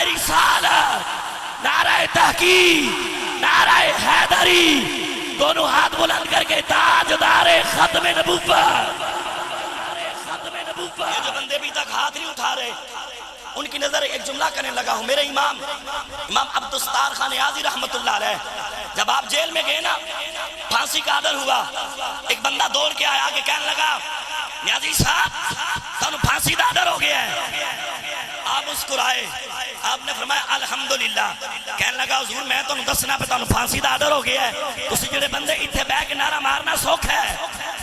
رسالت، نعرہ تحقیق، نعرہ حیدری، دونوں ہاتھ بلند کر کے تاجدار ختم نبوت۔ یہ جو بندے بھی تک ہاتھ نہیں اٹھا رہے، ان کی نظر ایک جملہ کرنے لگا ہوں۔ میرے امام عبدالستار خان نیازی رحمت اللہ علیہ، جب آپ جیل میں گئے نا، پھانسی کا آرڈر ہوا، ایک بندہ دوڑ کے آیا کہ کہنے لگا نیازی صاحب تانوں پھانسی دا آرڈر ہو گیا ہے۔ آپ مسکرائے، آپ نے فرمایا الحمدللہ۔ کہنے لگا حضور میں تانوں دسنا پہ تانوں پھانسی دا آرڈر ہو گیا ہے، تسی جڑے بندے اتھے بیٹھ کے نعرہ مارنا سوکھ ہے،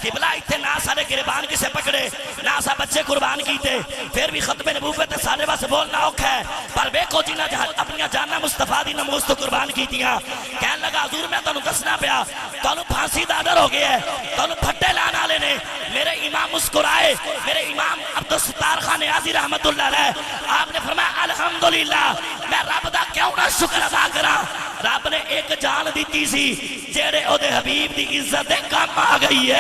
قبلہ اتھے نہ سارے گربان کسے پکڑے، نہ سا بچے قربان کیتے، پھر بھی ختم نبوت سارے بس بولنا اوکھ ہے، پر بیکو جنہ اپنی جاننا مصطفیٰ دی نموز تو قربان کیتیاں۔ کہنے لگا حضور میں تانوں دسنا پیا، تانوں پھانسی دا آرڈر ہو گیا ہے، تانوں پھٹے لانا لے نے۔ میرے امام مسکرائے، میرے امام عبدالستار خان نیازی رحمت اللہ علیہ، آپ نے فرمایا الحمدللہ، میں رب دا کیوں نہ شکر ادا کرا، رب نے ایک جان دیتی سی جیڑے او دے حبیب دی عزت دے کام آ گئی ہے۔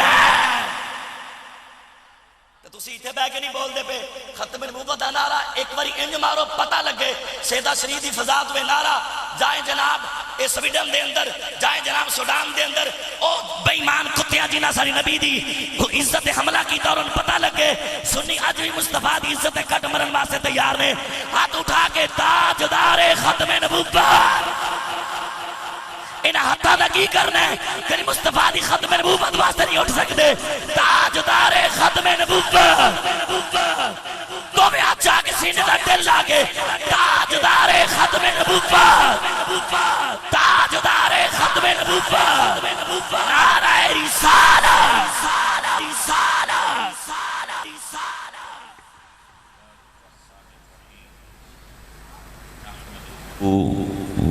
تو تسی اتھے بے کے نہیں بول دے پہ ختم نبوت دا نعرہ ایک باری انج مارو پتہ لگے، سیدہ شریف دی فضا ہوئے نعرہ جائیں جناب اے سویڈن دے اندر، جائیں جناب سوڈان دے اندر، او بے ایمان کتیاں جنہ ساری نبی دی عزت حملہ کی اور ان پتہ لگے سنی آج بھی مصطفیٰ دی عزت کٹ مرن واسطے تیار نے، ہاتھ اٹھا کے تاجدار ختم نبوت انہاں ہتھا دا کی کرنا ہے، کہ مصطفیٰ دی ختم نبوت واسطے نہیں اٹھ سکتے، تاجدار ختم نبوت تو میں آج جا کے سینے دا دل لاگے، تاجدار ختم نبوت، تاجدار ختم نبوت، نعرہ رسالت،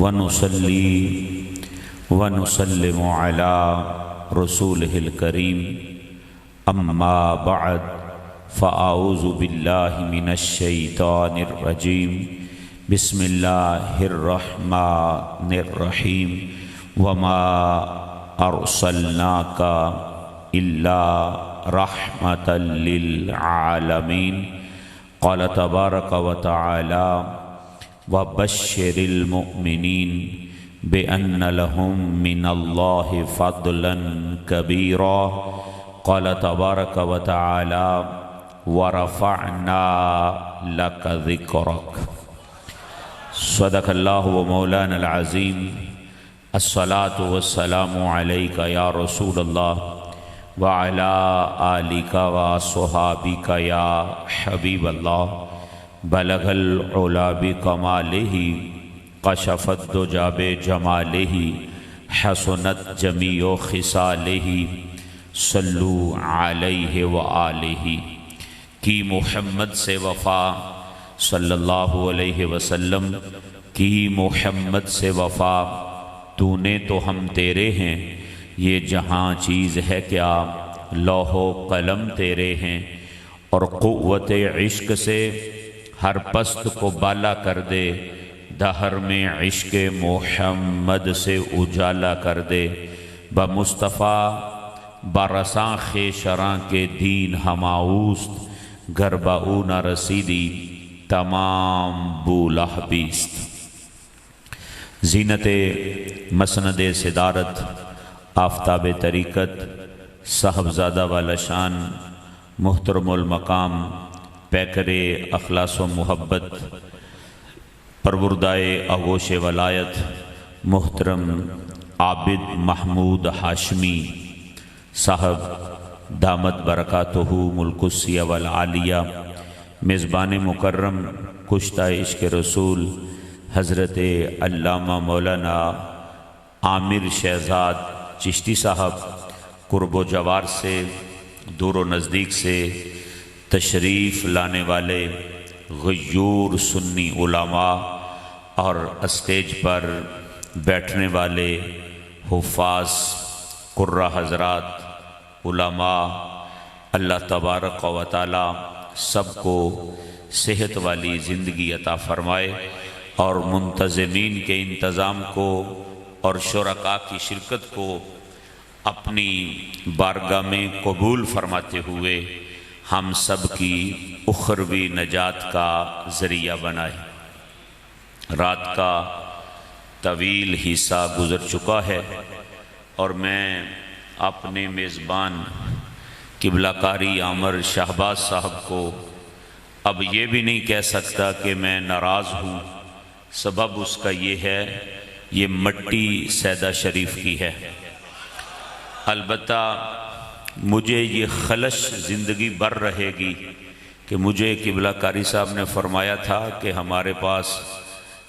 ونصلي ونسلم على رسوله الكريم أما بعد فأعوذ بالله من الشيطان الرجيم بسم الله الرحمن الرحيم وما أرسلناك إلا رحمة للعالمين قال تبارك وتعالى وبشر المؤمنين بأن لهم من الله فضلا كبيرا قال تبارك وتعالى ورفعنا لك ذكرك صدق الله ومولانا العظيم الصلاة والسلام عليك يا رسول الله وعلى آلك وصحابك يا حبيب الله بلغ العلا بکمالہ کشفت دجا بجمالہ حسنت جمیع خصالہ صلو علیہ وآلہ کی محمد سے وفا صلی اللہ علیہ وسلم کی محمد سے وفا تو نے تو ہم تیرے ہیں یہ جہاں چیز ہے کیا لوح و قلم تیرے ہیں اور قوت عشق سے ہر پست کو بالا کر دے دہر میں عشق محمد سے اجالا کر دے بمصطفیٰ برساں خیشراں کے دین ہماؤست گرباؤ نہ رسیدی تمام بولہ بیست زینت مسند صدارت آفتاب طریقت صاحبزادہ والا شان محترم المقام پیکر اخلاص و محبت پروردائے آغوش ولایت محترم عابد محمود ہاشمی صاحب دامت برکاتہ ملک السیہ والعالیہ میزبان مکرم کشتہ عشق رسول حضرت علامہ مولانا عامر شہزاد چشتی صاحب قرب و جوار سے دور و نزدیک سے تشریف لانے والے غیور سنی علماء اور اسٹیج پر بیٹھنے والے حفاظ قرہ حضرات علماء اللہ تبارک و تعالی سب کو صحت والی زندگی عطا فرمائے اور منتظمین کے انتظام کو اور شرکاء کی شرکت کو اپنی بارگاہ میں قبول فرماتے ہوئے ہم سب کی اخروی نجات کا ذریعہ بنائے رات کا طویل حصہ گزر چکا ہے اور میں اپنے میزبان قبلہ کاری عامر شہباز صاحب کو اب یہ بھی نہیں کہہ سکتا کہ میں ناراض ہوں۔ سبب اس کا یہ ہے، یہ مٹی سیدہ شریف کی ہے۔ البتہ مجھے یہ خلش زندگی بھر رہے گی کہ مجھے قبلہ کاری صاحب نے فرمایا تھا کہ ہمارے پاس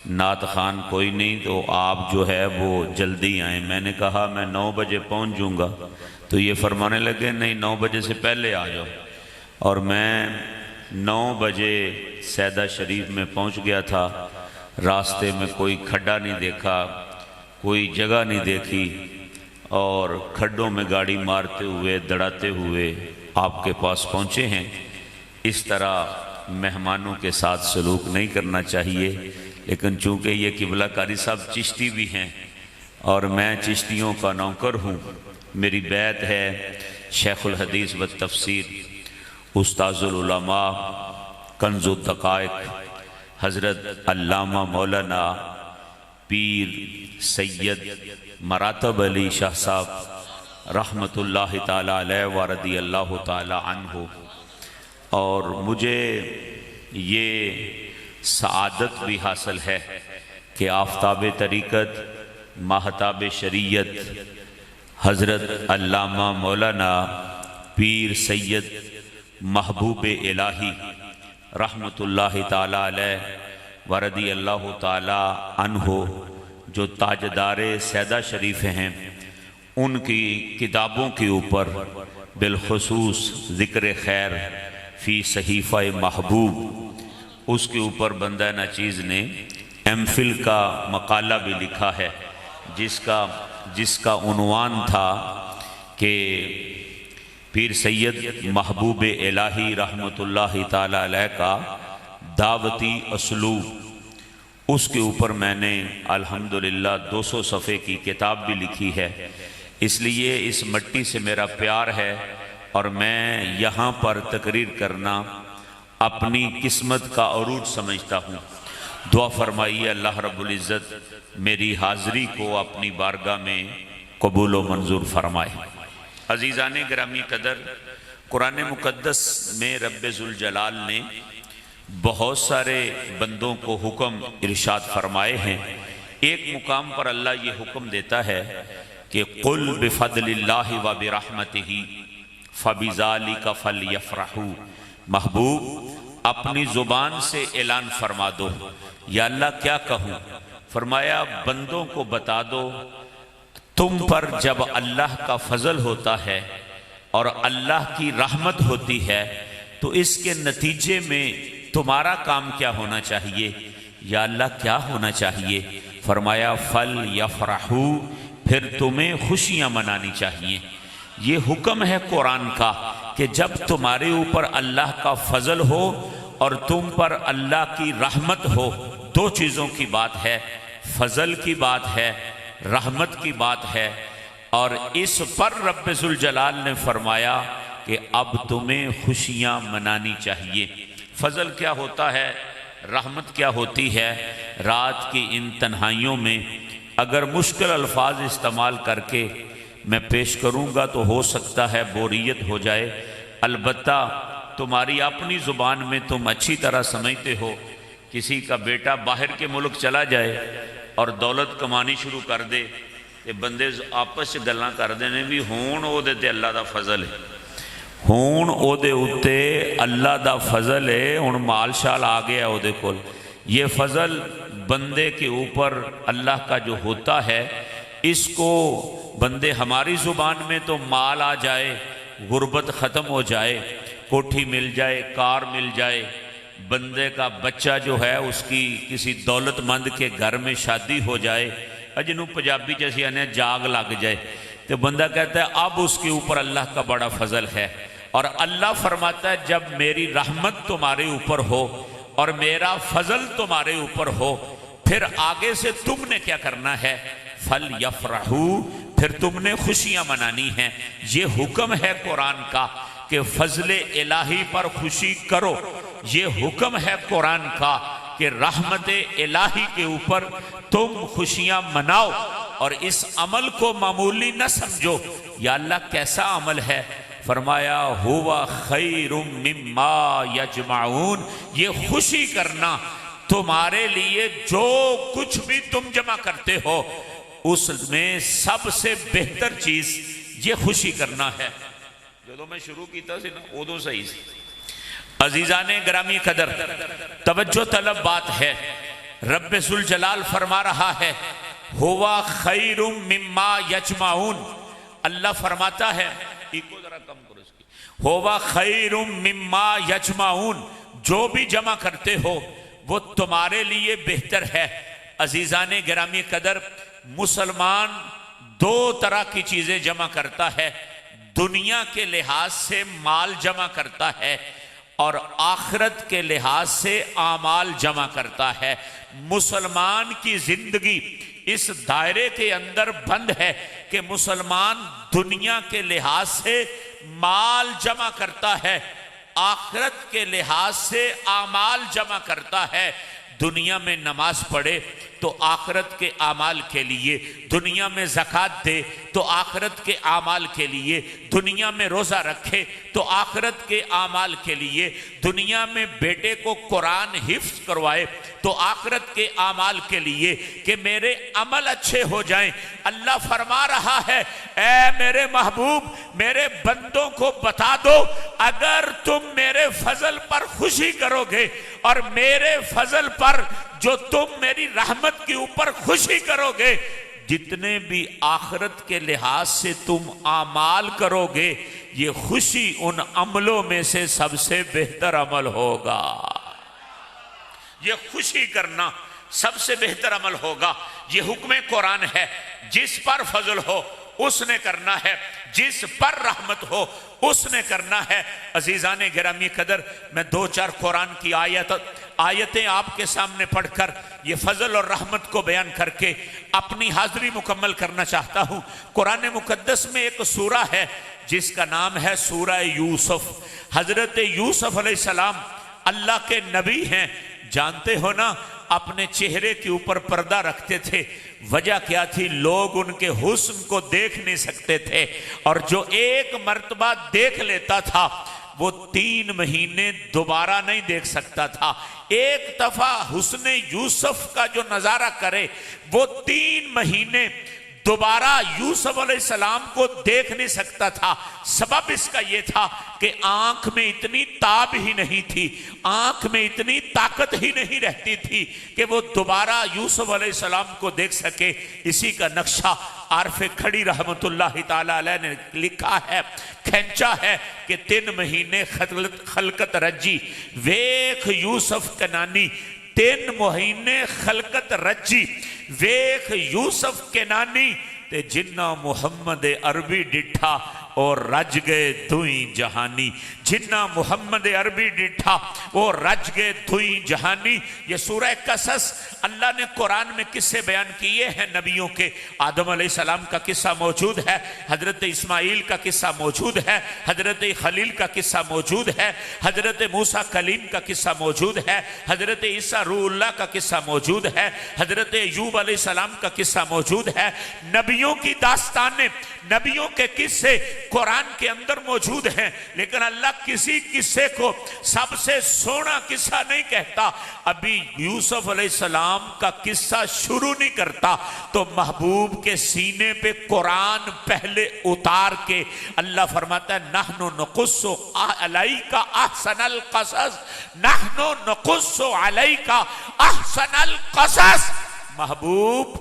نعت خوان کوئی نہیں تو آپ جو ہے وہ جلدی آئیں۔ میں نے کہا میں 9 بجے پہنچ جوں گا، تو یہ فرمانے لگے نہیں 9 بجے سے پہلے آ جاؤ، اور میں 9 بجے سیدہ شریف میں پہنچ گیا تھا۔ راستے میں کوئی کھڈا نہیں دیکھا، کوئی جگہ نہیں دیکھی، اور کھڈوں میں گاڑی مارتے ہوئے دڑاتے ہوئے آپ کے پاس پہنچے ہیں۔ اس طرح مہمانوں کے ساتھ سلوک نہیں کرنا چاہیے، لیکن چونکہ یہ قبلہ کاری صاحب چشتی بھی ہیں اور میں چشتیوں کا نوکر ہوں، میری بیعت ہے شیخ الحدیث و تفسیر استاذ العلماء کنز الدقائق حضرت علامہ مولانا پیر سید مراتب علی شاہ صاحب رحمۃ اللہ تعالیٰ علیہ ورضی اللہ تعالیٰ عنہ، اور مجھے یہ سعادت بھی حاصل ہے کہ آفتاب طریقت ماہتاب شریعت حضرت علامہ مولانا پیر سید محبوب الہی رحمۃ اللہ تعالیٰ علیہ ورضی اللہ تعالیٰ عنہ جو تاجدار سیدہ شریف ہیں، ان کی کتابوں کے اوپر بالخصوص ذکر خیر فی صحیفہ محبوب، اس کے اوپر بندہ ناچیز نے ایم فل کا مقالہ بھی لکھا ہے، جس کا عنوان تھا کہ پیر سید محبوب الہی رحمۃ اللہ تعالی علیہ کا دعوتی اسلوب۔ اس کے اوپر میں نے الحمدللہ 200 صفحے کی کتاب بھی لکھی ہے۔ اس لیے اس مٹی سے میرا پیار ہے اور میں یہاں پر تقریر کرنا اپنی قسمت کا عروج سمجھتا ہوں۔ دعا فرمائیے اللہ رب العزت میری حاضری کو اپنی بارگاہ میں قبول و منظور فرمائے۔ عزیزان گرامی قدر، قرآن مقدس میں رب ذوالجلال نے بہت سارے بندوں کو حکم ارشاد فرمائے ہیں۔ ایک مقام پر اللہ یہ حکم دیتا ہے کہ قل بفضل اللہ و برحمتہ فبذالک فلیفرحوا، محبوب اپنی زبان سے اعلان فرما دو۔ یا اللہ کیا کہوں؟ فرمایا بندوں کو بتا دو تم پر جب اللہ کا فضل ہوتا ہے اور اللہ کی رحمت ہوتی ہے تو اس کے نتیجے میں تمہارا کام کیا ہونا چاہیے؟ یا اللہ کیا ہونا چاہیے؟ فرمایا فَلْيَفْرَحُوا، پھر تمہیں خوشیاں منانی چاہیے۔ یہ حکم ہے قرآن کا کہ جب تمہارے اوپر اللہ کا فضل ہو اور تم پر اللہ کی رحمت ہو، دو چیزوں کی بات ہے، فضل کی بات ہے، رحمت کی بات ہے، اور اس پر رب ذوالجلال نے فرمایا کہ اب تمہیں خوشیاں منانی چاہیے۔ فضل کیا ہوتا ہے؟ رحمت کیا ہوتی ہے؟ رات کی ان تنہائیوں میں اگر مشکل الفاظ استعمال کر کے میں پیش کروں گا تو ہو سکتا ہے بوریت ہو جائے، البتہ تمہاری اپنی زبان میں تم اچھی طرح سمجھتے ہو۔ کسی کا بیٹا باہر کے ملک چلا جائے اور دولت کمانی شروع کر دے کہ بندے آپس گلاں کر دینے بھی ہون او دے تے اللہ دا فضل ہے، ہون او دے اتے اللہ دا فضل ہے، ہن مال شال آ گیا او دے کول۔ یہ فضل بندے کے اوپر اللہ کا جو ہوتا ہے، اس کو بندے ہماری زبان میں تو مال آ جائے، غربت ختم ہو جائے، کوٹھی مل جائے، کار مل جائے، بندے کا بچہ جو ہے اس کی کسی دولت مند کے گھر میں شادی ہو جائے، جنہوں پنجابی جیسی آنے جاگ لگ جائے، تو بندہ کہتا ہے اب اس کے اوپر اللہ کا بڑا فضل ہے۔ اور اللہ فرماتا ہے جب میری رحمت تمہارے اوپر ہو اور میرا فضل تمہارے اوپر ہو، پھر آگے سے تم نے کیا کرنا ہے؟ فَلْيَفْرَحُوا، پھر تم نے خوشیاں منانی ہیں۔ یہ حکم ہے قرآن کا کہ فضل الہی پر خوشی کرو۔ یہ حکم ہے قرآن کا کہ رحمت الہی کے اوپر تم خوشیاں مناؤ اور اس عمل کو معمولی نہ سمجھو۔ یا اللہ کیسا عمل ہے؟ فرمایا ہوا خیر مما یجمعون، یہ خوشی کرنا تمہارے لیے جو کچھ بھی تم جمع کرتے ہو اس میں سب سے بہتر چیز یہ خوشی کرنا ہے۔ جو میں شروع کیتا سی نا ادو صحیح سی۔ عزیزان گرامی قدر، توجہ طلب بات ہے۔ رب ذوالجلال فرما رہا ہے ہوا خیر مما یجمعون، اللہ فرماتا ہے ذرا کم کرو اس کی، ہوا خیر مما یجمعون، جو بھی جمع کرتے ہو وہ تمہارے لیے بہتر ہے۔ عزیزان گرامی قدر، مسلمان دو طرح کی چیزیں جمع کرتا ہے، دنیا کے لحاظ سے مال جمع کرتا ہے اور آخرت کے لحاظ سے اعمال جمع کرتا ہے۔ مسلمان کی زندگی اس دائرے کے اندر بند ہے کہ مسلمان دنیا کے لحاظ سے مال جمع کرتا ہے، آخرت کے لحاظ سے اعمال جمع کرتا ہے۔ دنیا میں نماز پڑھے تو آخرت کے اعمال کے لیے، دنیا میں زکوٰۃ دے تو آخرت کے اعمال کے لیے، دنیا میں روزہ رکھے تو آخرت کے اعمال کے لیے، دنیا میں بیٹے کو قرآن حفظ کروائے تو آخرت کے اعمال کے لیے کہ میرے عمل اچھے ہو جائیں۔ اللہ فرما رہا ہے اے میرے محبوب، میرے بندوں کو بتا دو اگر تم میرے فضل پر خوشی کرو گے اور میرے فضل پر جو تم میری رحمت کے اوپر خوشی کرو گے، جتنے بھی آخرت کے لحاظ سے تم اعمال کرو گے، یہ خوشی ان عملوں میں سے سب سے بہتر عمل ہوگا۔ یہ خوشی کرنا سب سے بہتر عمل ہوگا۔ یہ حکم قرآن ہے، جس پر فضل ہو اس نے کرنا ہے، جس پر رحمت ہو اس نے کرنا ہے۔ عزیزان گرامی قدر، میں دو چار قرآن کی آیتیں آپ کے سامنے پڑھ کر یہ فضل اور رحمت کو بیان کر کے اپنی حاضری مکمل کرنا چاہتا ہوں۔ قرآن مقدس میں ایک سورہ ہے جس کا نام ہے سورہ یوسف۔ حضرت یوسف علیہ السلام اللہ کے نبی ہیں، جانتے ہو نا، اپنے چہرے کے اوپر پردہ رکھتے تھے۔ وجہ کیا تھی؟ لوگ ان کے حسن کو دیکھ نہیں سکتے تھے، اور جو ایک مرتبہ دیکھ لیتا تھا وہ 3 مہینے دوبارہ نہیں دیکھ سکتا تھا۔ ایک دفعہ حسن یوسف کا جو نظارہ کرے وہ 3 مہینے دوبارہ یوسف علیہ السلام کو دیکھ نہیں سکتا تھا۔ سبب اس کا یہ تھا کہ آنکھ میں اتنی تاب ہی نہیں تھی، آنکھ میں اتنی طاقت ہی نہیں رہتی تھی کہ وہ دوبارہ یوسف علیہ السلام کو دیکھ سکے۔ اسی کا نقشہ عارف کھڑی رحمت اللہ تعالی علیہ نے لکھا ہے، کھینچا ہے کہ 3 مہینے خلقت رجی ویخ یوسف کنانی، 3 مہینے خلقت رجی ویخ یوسف کنانی تے جنہ محمد عربی ڈٹھا اور رج گئے دوئیں جہانی۔ جنہ محمد عربی ڈٹھا وہ رج گئے دوئیں جہانی۔ یہ سورہ قصص اللہ نے قرآن میں قصے بیان کیے ہیں نبیوں کے۔ آدم علیہ السلام کا قصہ موجود ہے، حضرت اسماعیل کا قصہ موجود ہے، حضرت خلیل کا قصہ موجود ہے، حضرت موسیٰ کلیم کا قصہ موجود ہے، حضرت عیسیٰ روح اللہ کا قصہ موجود ہے، حضرت ایوب علیہ السلام کا قصہ موجود ہے۔ نبیوں کی داستانیں، نبیوں کے قصے قرآن کے اندر موجود ہیں، لیکن اللہ کسی قصے کو سب سے سونا قصہ نہیں کہتا۔ ابھی یوسف علیہ السلام کا قصہ شروع نہیں کرتا تو محبوب کے سینے پہ قرآن پہلے اتار کے اللہ فرماتا ہے نحن نقص علیک احسن القصص، نحن نقص علیک احسن القصص۔ محبوب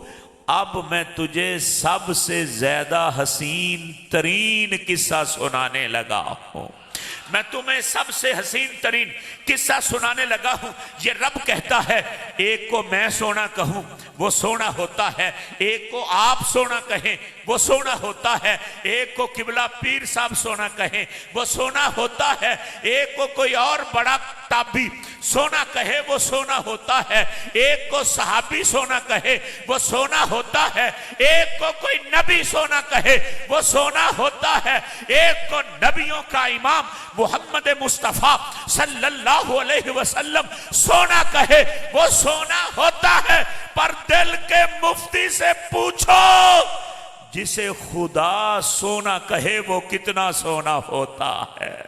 اب میں تجھے سب سے زیادہ حسین ترین قصہ سنانے لگا ہوں، میں تمہیں سب سے حسین ترین قصہ سنانے لگا ہوں۔ یہ رب کہتا ہے ایک کو میں سونا کہوں وہ سونا ہوتا ہے، ایک کو آپ سونا کہیں وہ سونا ہوتا ہے، ایک کو قبلہ پیر صاحب سونا کہیں وہ سونا ہوتا ہے، ایک کو کوئی اور بڑا تابعی سونا کہے وہ سونا ہوتا ہے، ایک کو صحابی سونا کہے وہ سونا ہوتا ہے، ایک کو کوئی نبی سونا کہے وہ سونا ہوتا ہے، ایک کو نبیوں کا امام محمد مصطفیٰ صلی اللہ علیہ وسلم سونا کہے وہ سونا ہوتا ہے، پر دل کے مفتی سے پوچھو جسے خدا سونا کہے وہ کتنا سونا ہوتا ہے۔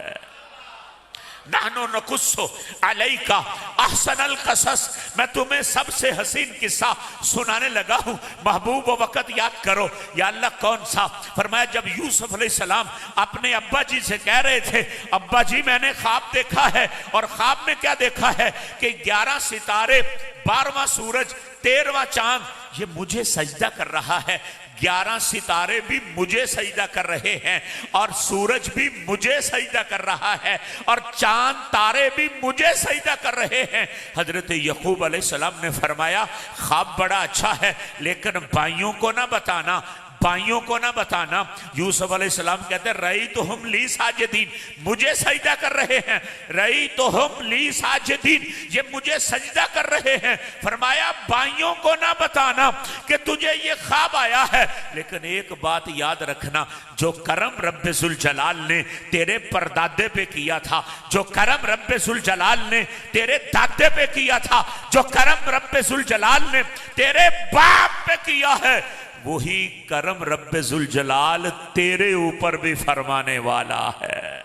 نحنو نقص علیک احسن القصص، میں تمہیں سب سے حسین قصہ سنانے لگا ہوں، محبوب و وقت یاد کرو۔ یا اللہ کون سا؟ فرمایا جب یوسف علیہ السلام اپنے ابا جی سے کہہ رہے تھے ابا جی میں نے خواب دیکھا ہے، اور خواب میں کیا دیکھا ہے کہ 11 ستارے، 12واں سورج، 13واں چاند یہ مجھے سجدہ کر رہا ہے، 11 ستارے بھی مجھے سجدہ کر رہے ہیں، اور سورج بھی مجھے سجدہ کر رہا ہے، اور چاند تارے بھی مجھے سجدہ کر رہے ہیں۔ حضرت یعقوب علیہ السلام نے فرمایا خواب بڑا اچھا ہے لیکن بھائیوں کو نہ بتانا، بھائیوں کو نہ بتانا۔ یوسف علیہ السلام کہتے ہیں رأیتہم لی ساجدین، مجھے سجدہ کر رہے ہیں، رأیتہم لی ساجدین، یہ مجھے سجدہ کر رہے ہیں۔ فرمایا بھائیوں کو نہ بتانا کہ تجھے یہ خواب آیا ہے، لیکن ایک بات یاد رکھنا، جو کرم رب ذوالجلال نے تیرے پردادے پہ کیا تھا، جو کرم رب ذوالجلال نے تیرے دادے پہ کیا تھا، جو کرم رب ذوالجلال نے تیرے باپ پہ کیا ہے، وہی کرم رب ذوالجلال تیرے اوپر بھی فرمانے والا ہے۔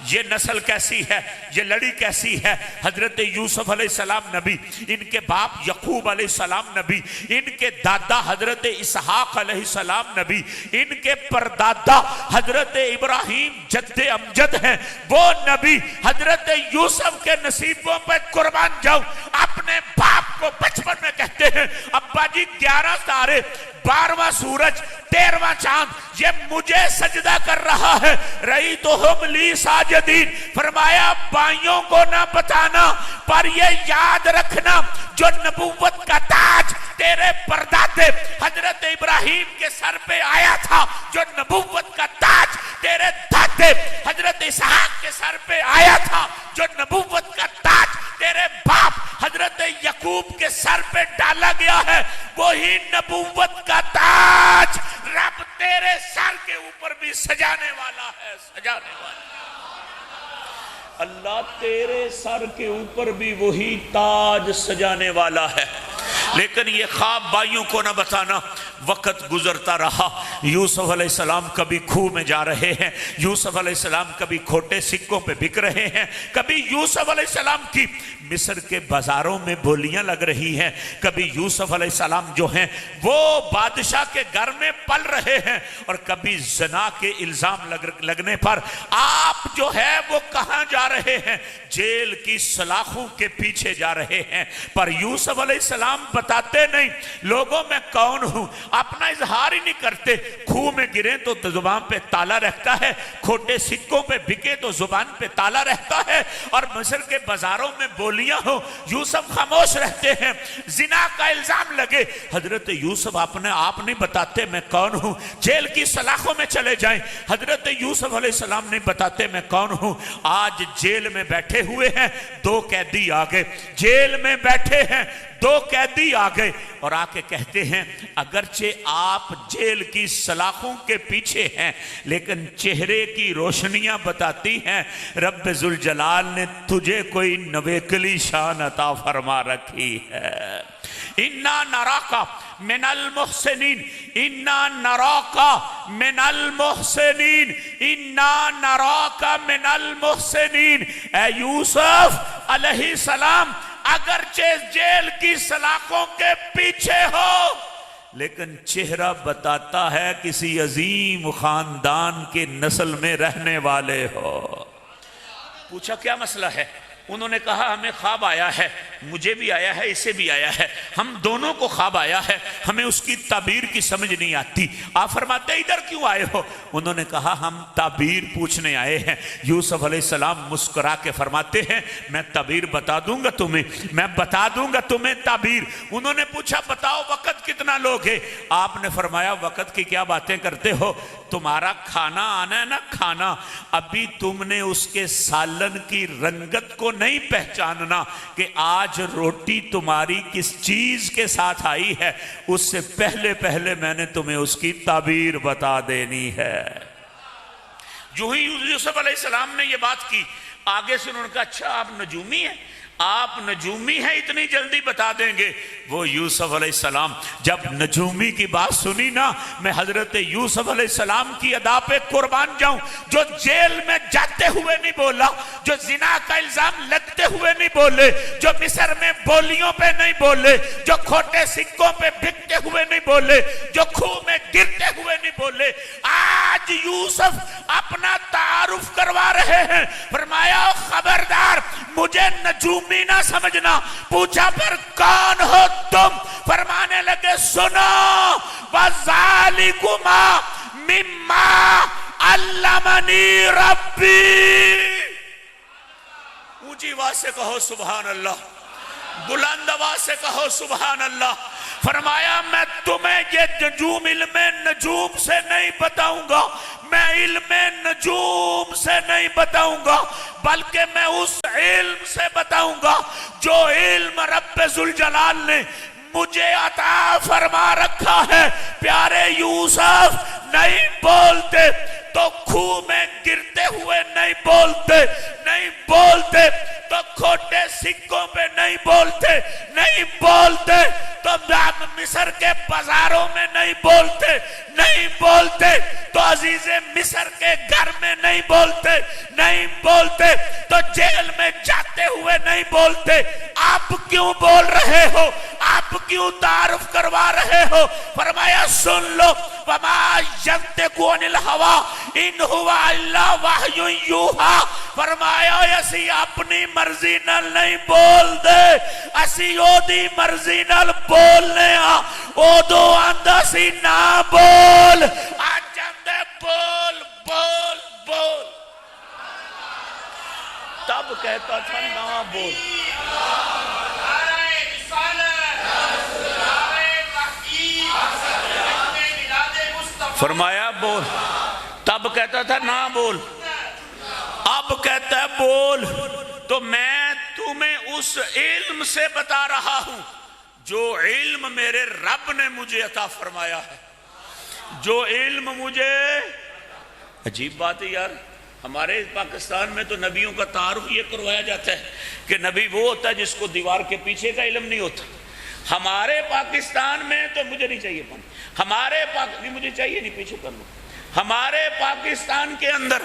یہ نسل کیسی ہے، یہ لڑی کیسی ہے؟ حضرت یوسف علیہ السلام نبی، ان کے باپ یعقوب علیہ السلام نبی، ان کے دادا حضرت اسحاق علیہ السلام نبی، ان کے پردادا حضرت ابراہیم جد امجد ہیں، وہ نبی۔ حضرت یوسف کے نصیبوں پہ قربان جاؤ، اپنے باپ کو بچپن میں کہتے ہیں ابا جی 11 تارے، 12واں سورج، 13واں چاند یہ مجھے سجدہ کر رہا ہے، رأیتہم لی ساجدین۔ فرمایا بھائیوں کو نہ بتانا، پر یہ یاد رکھنا جو نبوت کا تاج تیرے پردادے حضرت ابراہیم کے سر پہ آیا تھا، جو نبوت کا تاج تیرے دادے حضرت اسحاق کے سر پہ آیا تھا، جو نبوت کا تاج تیرے باپ حضرت یعقوب کے سر پہ ڈالا گیا ہے، وہی نبوت کا تاج رب تیرے سر کے اوپر بھی سجانے والا ہے، سجانے والا ہے۔ اللہ تیرے سر کے اوپر بھی وہی تاج سجانے والا ہے، لیکن یہ خواب بھائیوں کو نہ بتانا۔ وقت گزرتا رہا، یوسف علیہ السلام کبھی کھوہ میں جا رہے ہیں، یوسف علیہ السلام کبھی کھوٹے سکوں پہ بک رہے ہیں، کبھی یوسف علیہ السلام کی مصر کے بازاروں میں بولیاں لگ رہی ہیں، کبھی یوسف علیہ السلام جو ہیں وہ بادشاہ کے گھر میں پل رہے ہیں، اور کبھی زنا کے الزام لگنے پر آپ جو ہے وہ کہاں جا رہے ہیں؟ جیل کی سلاخوں کے پیچھے جا رہے ہیں۔ پر یوسف علیہ السلام بتاتے نہیں لوگوں میں کون ہوں، اپنا اظہار ہی نہیں کرتے۔ کھوہ میں گرے تو زبان پہ تالا رہتا ہے، کھوٹے سکوں پہ بکے تو زبان پہ تالا رہتا ہے، اور مصر کے بازاروں میں بولیاں ہوں یوسف خاموش رہتے ہیں۔ زنا کا الزام لگے، حضرت یوسف اپنے آپ نہیں بتاتے میں کون ہوں۔ جیل کی سلاخوں میں چلے جائیں، حضرت یوسف علیہ السلام نہیں بتاتے میں کون ہوں۔ آج جیل میں بیٹھے ہوئے ہیں، 2 قیدی آگئے، جیل میں بیٹھے ہیں، 2 قیدی آگئے اور آ کے کہتے ہیں اگرچہ آپ جیل کی سلاخوں کے پیچھے ہیں لیکن چہرے کی روشنیاں بتاتی ہیں رب ذوالجلال نے تجھے کوئی نویکلی شان عطا فرما رکھی ہے۔ اِنَّا نَرَاكَ من المحسنین، اِنَّا نَرَاكَ من المحسنین، اِنَّا نَرَاكَ من المحسنین۔ اے یوسف علیہ السلام اگرچہ جیل کی سلاخوں کے پیچھے ہو لیکن چہرہ بتاتا ہے کسی عظیم خاندان کے نسل میں رہنے والے ہو۔ پوچھا کیا مسئلہ ہے؟ انہوں نے کہا ہمیں خواب آیا ہے، مجھے بھی آیا ہے، اسے بھی آیا ہے، ہم دونوں کو خواب آیا ہے، ہمیں اس کی تعبیر کی سمجھ نہیں آتی۔ آپ فرماتے ادھر کیوں آئے ہو؟ انہوں نے کہا ہم تعبیر پوچھنے آئے ہیں۔ یوسف علیہ السلام مسکرا کے فرماتے ہیں میں تعبیر بتا دوں گا تمہیں، میں بتا دوں گا تمہیں تعبیر۔ انہوں نے پوچھا بتاؤ وقت کتنا لوگے؟ آپ نے فرمایا وقت کی کیا باتیں کرتے ہو، تمہارا کھانا آنا ہے نا کھانا، ابھی تم نے اس کے سالن کی رنگت کو نہیں پہچاننا کہ آج روٹی تمہاری کس چیز کے ساتھ آئی ہے، اس سے پہلے میں نے تمہیں اس کی تعبیر بتا دینی ہے۔ جو ہی یوسف علیہ السلام نے یہ بات کی، آگے سے انہوں نے کہا اچھا آپ نجومی ہیں، آپ نجومی ہیں، اتنی جلدی بتا دیں گے؟ وہ یوسف علیہ السلام جب نجومی کی بات سنی نا، میں حضرت یوسف علیہ السلام کی ادا پہ قربان جاؤں، جو جیل میں جاتے ہوئے نہیں بولا، جو زنا کا الزام لگتے ہوئے نہیں بولے، جو مصر میں بولیوں پہ نہیں بولے، جو کھوٹے سکوں پہ بکتے ہوئے نہیں بولے، جو کھوہ میں گرتے ہوئے نہیں بولے، آج یوسف اپنا تعارف کروا رہے ہیں۔ فرمایا خبردار مجھے نجومی نہ سمجھنا۔ پوچھا پھر کون ہو تم؟ فرمانے لگے سنو، وَذَلِكُمَا مِمَّا عَلَّمَنِي رَبِّي۔ اونچی آواز سے کہو سبحان اللہ، بلند آواز سے کہو سبحان اللہ۔ فرمایا میں تمہیں یہ علم نجوم سے نہیں بتاؤں گا، میں علم نجوم سے نہیں بتاؤں گا، بلکہ میں اس علم سے بتاؤں گا جو علم رب ذوالجلال نے مجھے عطا فرما رکھا ہے۔ پیارے یوسف نہیں بولتے تو کھوہ میں گرتے ہوئے نہیں بولتے، نہیں بولتے تو کھوٹے سکوں پہ نہیں بولتے، نہیں بولتے تو مصر کے بازاروں میں نہیں بولتے، نہیں بولتے تو عزیز مصر کے گھر میں نہیں بولتے، نہیں بولتے تو جیل میں جاتے ہوئے نہیں بولتے۔ آپ کیوں بول رہے ہو؟ آپ کیوں تعارف کروا رہے ہو؟ فرمایا سن لو، وَمَا يَنْتِقُ عَنِ الْهَوَىٰ إِنْ هُوَ إِلَّا وَحْيٌ يُوحَىٰ۔ فرمایا اسی اپنی مرضی نال نہیں بول دے، اسی او دی مرضی نال بولنے او دو آندہ سی نہ بول، آج جاندے بول بول بول، تب کہتا تھا نہ بول۔ فرمایا بول، تب کہتا تھا نہ بول، اب کہتا ہے بول۔ تو میں تمہیں اس علم سے بتا رہا ہوں جو علم میرے رب نے مجھے عطا فرمایا ہے، جو علم مجھے۔ عجیب بات ہے یار، ہمارے پاکستان میں تو نبیوں کا تعارف یہ کروایا جاتا ہے کہ نبی وہ ہوتا ہے جس کو دیوار کے پیچھے کا علم نہیں ہوتا۔ ہمارے پاکستان میں تو مجھے نہیں چاہیے پانی، ہمارے نہیں مجھے چاہیے نہیں، پیچھے کر لو۔ ہمارے پاکستان کے اندر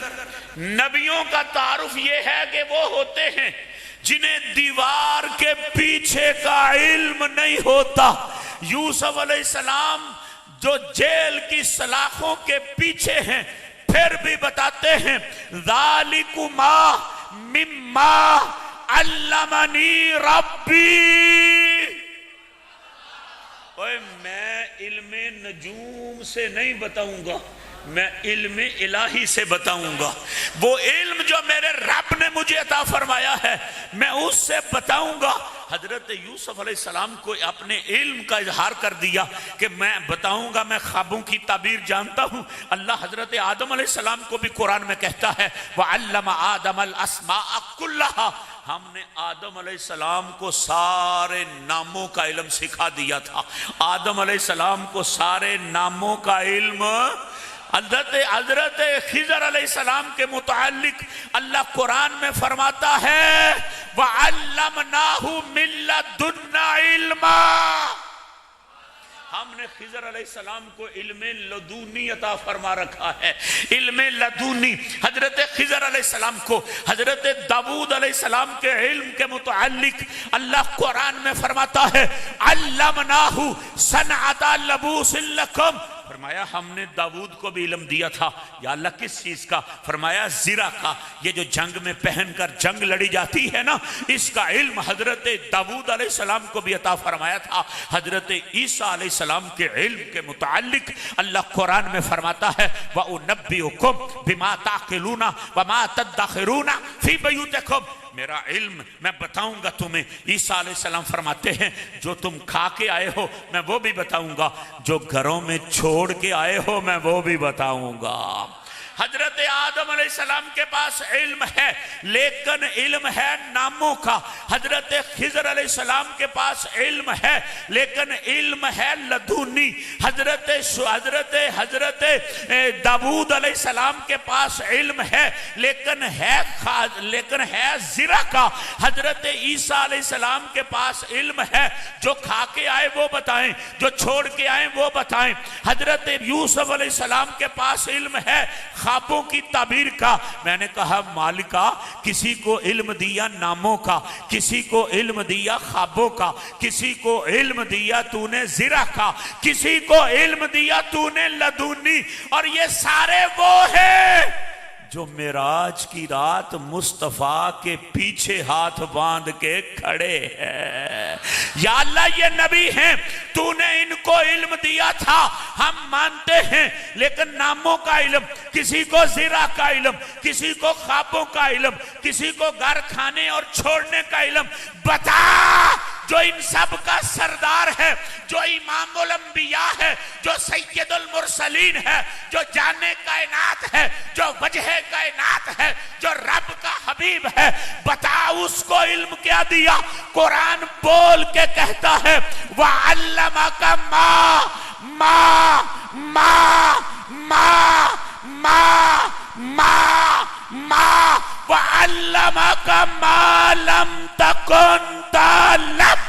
نبیوں کا تعارف یہ ہے کہ وہ ہوتے ہیں جنہیں دیوار کے پیچھے کا علم نہیں ہوتا۔ یوسف علیہ السلام جو جیل کی سلاخوں کے پیچھے ہیں، پھر بھی بتاتے ہیں ذَلِكُمَا مِمَّا عَلَّمَنِي رَبِّي۔ میں علم نجوم سے نہیں بتاؤں گا، میں علم الہی سے بتاؤں گا۔ وہ علم جو میرے رب نے مجھے عطا فرمایا ہے میں اس سے بتاؤں گا۔ حضرت یوسف علیہ السلام کو اپنے علم کا اظہار کر دیا کہ میں بتاؤں گا، میں خوابوں کی تعبیر جانتا ہوں۔ اللہ حضرت آدم علیہ السلام کو بھی قرآن میں کہتا ہے وَعَلَّمَ آدَمَ الْأَسْمَاءَ كُلَّهَا۔ ہم نے آدم علیہ السلام کو سارے ناموں کا علم سکھا دیا تھا۔ آدم علیہ السلام کو سارے ناموں کا علم۔ حضرت خضر علیہ السلام کے متعلق اللہ قرآن میں فرماتا ہے وَعَلَّمْنَاهُ مِن لَّدُنَّا عِلْمًا۔ ہم نے خضر علیہ السلام کو علم لدونی عطا فرما رکھا ہے، علم لدونی۔ حضرت خضر علیہ السلام کو حضرت داؤد علیہ السلام کے علم کے متعلق اللہ قرآن میں فرماتا ہے عَلَّمْنَاهُ صَنْعَةَ لَبُوسٍ لَكُمْ۔ فرمایا ہم نے داؤد کو بھی علم دیا تھا۔ یا اللہ کس چیز کا؟ فرمایا زرہ کا، یہ جو جنگ میں پہن کر جنگ لڑی جاتی ہے نا، اس کا علم حضرت داؤد علیہ السلام کو بھی عطا فرمایا تھا۔ حضرت عیسیٰ علیہ السلام کے علم کے متعلق اللہ قرآن میں فرماتا ہے وَأُنَبِّئُكُمْ بِمَا تَعْقِلُونَ وَمَا تَدَّخِرُونَ فِي بَيُوتِكُمْ۔ میرا علم میں بتاؤں گا تمہیں۔ عیسیٰ علیہ السلام فرماتے ہیں جو تم کھا کے آئے ہو میں وہ بھی بتاؤں گا، جو گھروں میں چھوڑ کے آئے ہو میں وہ بھی بتاؤں گا۔ حضرت آدم علیہ السلام کے پاس علم ہے لیکن علم ہے ناموں کا. حضرت خضر علیہ السلام کے پاس علم ہے لیکن علم ہے لدونی. حضرت داؤد علیہ السلام کے پاس علم ہے لیکن ہے زرہ کا. حضرت عیسیٰ علیہ السلام کے پاس علم ہے، جو کھا کے آئے وہ بتائیں، جو چھوڑ کے آئے وہ بتائیں. حضرت یوسف علیہ السلام کے پاس علم ہے خوابوں کی تعبیر کا. میں نے کہا مالکہ کسی کو علم دیا ناموں کا، کسی کو علم دیا خوابوں کا، کسی کو علم دیا تو نے زرہ کا، کسی کو علم دیا تو نے لدونی. اور یہ سارے وہ ہیں جو معراج کی رات مصطفیٰ کے پیچھے ہاتھ باندھ کے کھڑے ہیں. یا اللہ یہ نبی ہیں، تو نے ان کو علم دیا تھا ہم مانتے ہیں، لیکن ناموں کا علم، کسی کو زرہ کا علم، کسی کو خوابوں کا علم، کسی کو گھر کھانے اور چھوڑنے کا علم بتا. جو ان سب کا سردار ہے، جو امام الانبیاء ہے، جو سید المرسلین ہے، جو جانے کائنات ہے، جو وجہ کائنات ہے، جو رب کا حبیب ہے، بتا اس کو علم کیا دیا. قرآن بول کے کہتا ہے وَعَلَّمَكَ وَعَلَّمَكَ مَا لَمْ تَكُنْ تَعْلَمْ.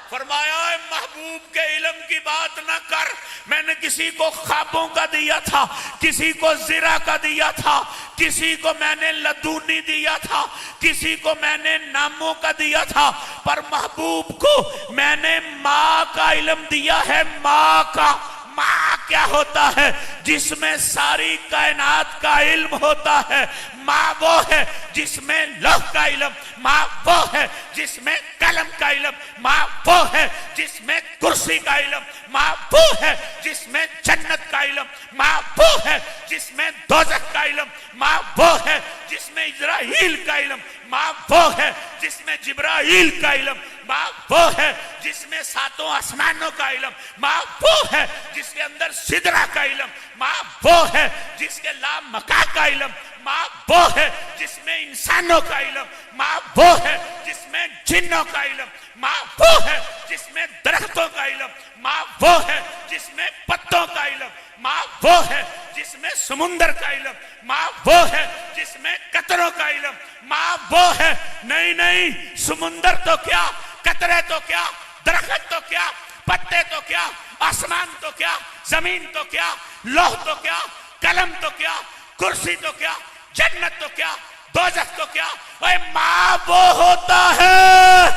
فرمایا اے محبوب کے علم کی بات نہ کر، میں نے کسی کو خوابوں کا دیا تھا، کسی کو زرہ کا دیا تھا، کسی کو میں نے لدونی دیا تھا، کسی کو میں نے ناموں کا دیا تھا، پر محبوب کو میں نے ماں کا علم دیا ہے. ماں کا ماں کیا ہوتا ہے؟ جس میں ساری کائنات کا علم ہوتا ہے. ماں وہ ہے جس میں لوح کا علم، ماں وہ ہے جس میں قلم کا علم، ماں وہ ہے جس میں کرسی کا علم، ماں وہ ہے جس میں جنت کا علم، ماں وہ ہے جس میں دوزخ کا علم، ماں وہ ہے جس میں اسرائیل کا علم، ماں وہ ہے جس میں جبرائیل کا علم، ماں وہ ہے جس میں ساتوں آسمانوں کا علم، ماں وہ ہے جس کے اندر سدرہ کا علم، ماں وہ ہے جس کے لامکا کا علم، ماں وہ ہے جس میں انسانوں کا علم، ماں وہ ہے جس میں جنوں کا علم، ماں وہ ہے جس میں درختوں کا علم، ماں وہ ہے جس میں پتوں کا علم، ماں وہ ہے جس میں سمندر کا علم، ماں وہ ہے جس میں قطروں کا علم، ماں وہ ہے. نہیں سمندر تو کیا، قطرے تو کیا، درخت تو کیا، پتے تو کیا، آسمان تو کیا، زمین تو کیا، لوح تو کیا، قلم تو کیا، کرسی تو کیا، جنت تو کیا، دوزخ تو کیا. اے ماں وہ ہوتا ہے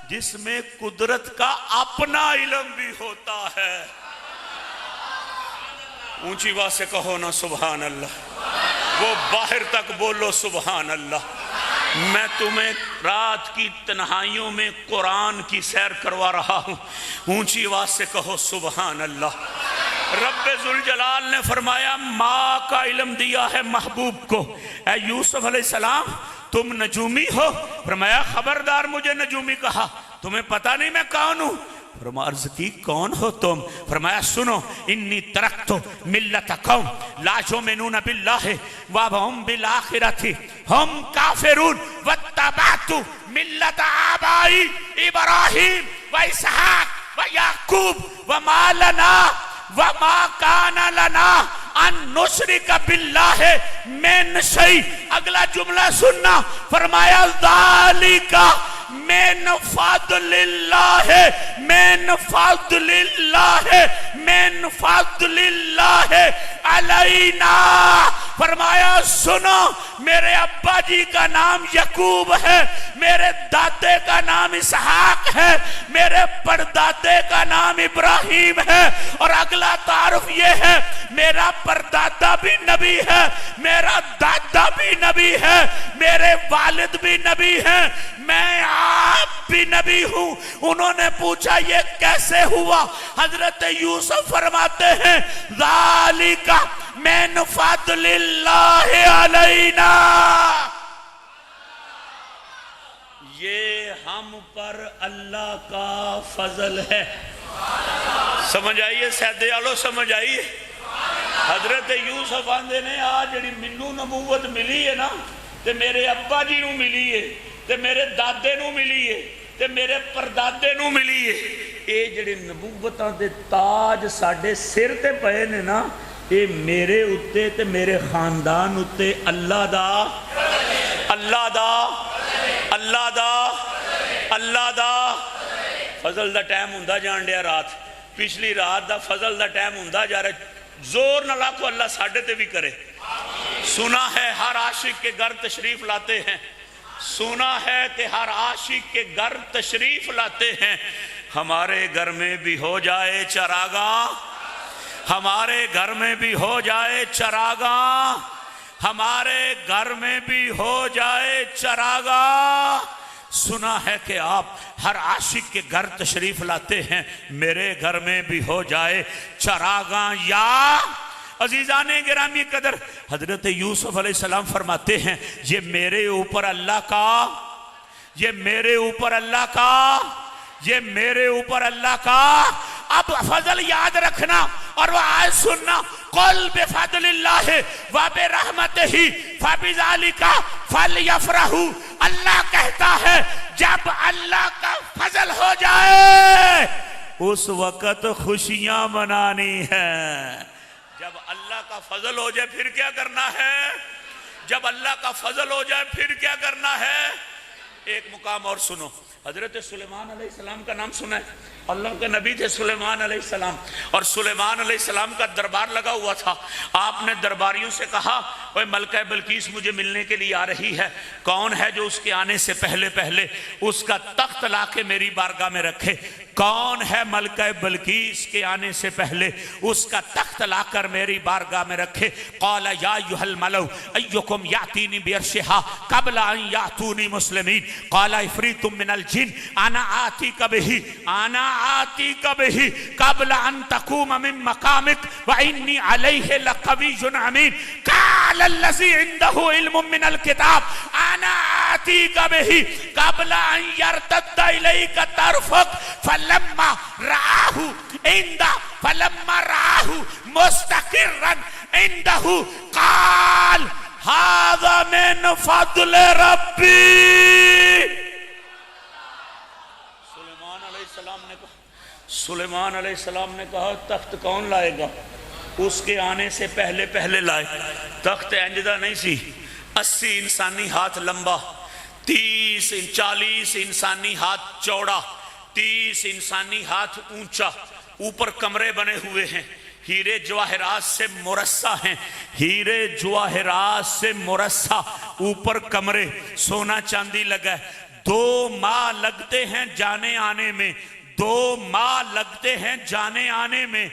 جس میں قدرت کا اپنا علم بھی ہوتا ہے. اونچی بات سے کہو نا سبحان اللہ. وہ باہر تک بولو سبحان اللہ. میں تمہیں رات کی تنہائیوں میں قرآن کی سیر کروا رہا ہوں. اونچی آواز سے کہو سبحان اللہ. رب ذوالجلال نے فرمایا ماں کا علم دیا ہے محبوب کو. اے یوسف علیہ السلام تم نجومی ہو؟ فرمایا خبردار مجھے نجومی کہا، تمہیں پتہ نہیں میں کون ہوں؟ فرمایا عرض کی کون ہو تم؟ فرمایا سنو انی ترکت ملت قوم لا یؤمنون باللہ وهم بالآخرۃ هم کافرون واتبعت ملت آبائی ابراہیم واسحاق ویعقوب وما کان لنا ان نشرک باللہ من شیء. اگلا جملہ سننا. فرمایا ذالک من فضل اللہ، من فضل اللہ، من فضل اللہ علینا. فرمایا سنو میرے ابا جی کا نام یعقوب ہے، میرے دادے کا نام اسحاق ہے، میرے پردادے کا نام ابراہیم ہے، اور اگلا تعارف یہ ہے میرا پردادا بھی نبی ہے، میرا دادا بھی نبی ہے، میرے والد بھی نبی ہیں، میں آپ بھی نبی ہوں. انہوں نے پوچھا یہ کیسے ہوا؟ حضرت یوسف فرماتے ہیں ذالک من فضل اللہ علینا. یہ ہم پر اللہ کا فضل ہے. سمجھ آئیے سیدے آلو، سمجھ آئیے. حضرت یوسف آندے نے آ جڑی منو نبوت ملی ہے نا تے میرے ابا جی نو ملی ہے تے میرے دادے نو ملی ہے تے میرے پردادے نو ملی ہے، اے جڑے نبوتاں دے تاج ساڈے سر تے پئے نے نا، اے میرے اتے تے میرے خاندان اتے اللہ دا فضل دا ٹائم ہوندا جان ڈیا، رات پچھلی رات دا فضل دا ٹائم ہوندا جا رہا، زور نہ لاکھو اللہ ساڈے تے بھی کرے۔ سنا ہے ہر عاشق کے گھر تشریف لاتے ہیں، سنا ہے کہ ہر عاشق کے گھر تشریف لاتے ہیں، ہمارے گھر میں بھی ہو جائے چراغاں، ہمارے گھر میں بھی ہو جائے چراغاں، ہمارے گھر میں بھی ہو جائے چراغاں۔ سنا ہے کہ آپ ہر عاشق کے گھر تشریف لاتے ہیں، میرے گھر میں بھی ہو جائے چراغاں۔ یا عزیزان گرامی قدر، حضرت یوسف علیہ السلام فرماتے ہیں یہ میرے اوپر اللہ کا اب فضل یاد رکھنا اور وہ آیت سننا، قل بفضل اللہ وبرحمتہ فبذالک فلیفرحوا۔ اللہ کہتا ہے جب اللہ کا فضل ہو جائے اس وقت خوشیاں منانی ہیں۔ جب اللہ کا فضل ہو جائے پھر کیا کرنا ہے؟ جب اللہ کا فضل ہو جائے پھر کیا کرنا ہے؟ ایک مقام اور سنو، حضرت سلیمان علیہ السلام کا نام سنا ہے؟ اللہ کے نبی تھے سلیمان علیہ السلام، اور سلیمان علیہ السلام کا دربار لگا ہوا تھا۔ آپ نے درباریوں سے کہا اوے ملکہ بلقیس مجھے ملنے کے لیے آ رہی ہے، کون ہے جو اس کے آنے سے پہلے پہلے اس کا تخت لا کے میری بارگاہ میں رکھے؟ کون ہے ملکہ بلقیس کے آنے سے پہلے اس کا تخت لا کر میری بارگاہ میں رکھے؟ قال یا ایھا الملؤ ایکم یاتینی بعرشها قبل ان یاتونی مسلمین قال عفریت من الجن انا آتیک بہ قبل ان تقوم من مقامک وانی علیہ لقوی امین قال الذی عنده علم من الکتاب انا آتیک بہ قبل ان یرتد الیک طرفک فلما رآہ مستقرا عنده قال هذا من فضل ربی۔ سلیمان علیہ السلام نے کہا تخت کون لائے گا؟ اس کے آنے سے پہلے پہلے لائے۔ تخت انجدہ نہیں سی، 80 انسانی ہاتھ لمبا، 40 انسانی ہاتھ چوڑا، 30 انسانی ہاتھ اونچا، اوپر کمرے بنے ہوئے ہیں، ہیرے جواہرات سے مرصع ہیں، ہیرے جواہرات سے مرصع، اوپر کمرے، سونا چاندی لگا ہے۔ 2 ماہ لگتے ہیں جانے آنے میں، 2 ماہ لگتے ہیں جانے آنے میں۔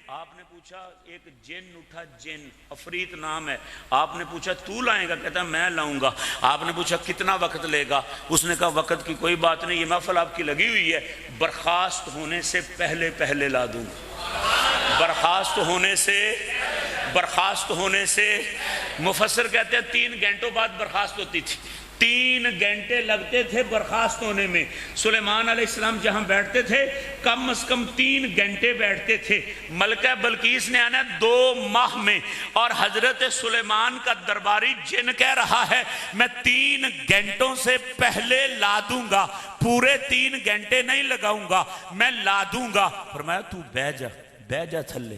آپ نے پوچھا، ایک جن اٹھا، جن عفریت نام ہے، آپ نے پوچھا تو لائیں گا؟ کہتا ہے میں لاؤں گا۔ آپ نے پوچھا کتنا وقت لے گا؟ اس نے کہا وقت کی کوئی بات نہیں، یہ محفل آپ کی لگی ہوئی ہے، برخاست ہونے سے پہلے پہلے لا دوں گا۔ برخاست ہونے سے مفسر کہتے ہیں 3 گھنٹوں بعد برخاست ہوتی تھی، 3 گھنٹے لگتے تھے برخاست ہونے میں۔ سلیمان علیہ السلام جہاں بیٹھتے تھے کم از کم 3 گھنٹے بیٹھتے تھے۔ ملکہ بلقیس نے آنا 2 ماہ میں، اور حضرت سلیمان کا درباری جن کہہ رہا ہے میں 3 گھنٹوں سے پہلے لا دوں گا، پورے 3 گھنٹے نہیں لگاؤں گا، میں لا دوں گا۔ فرمایا تو بہ جا تھلے،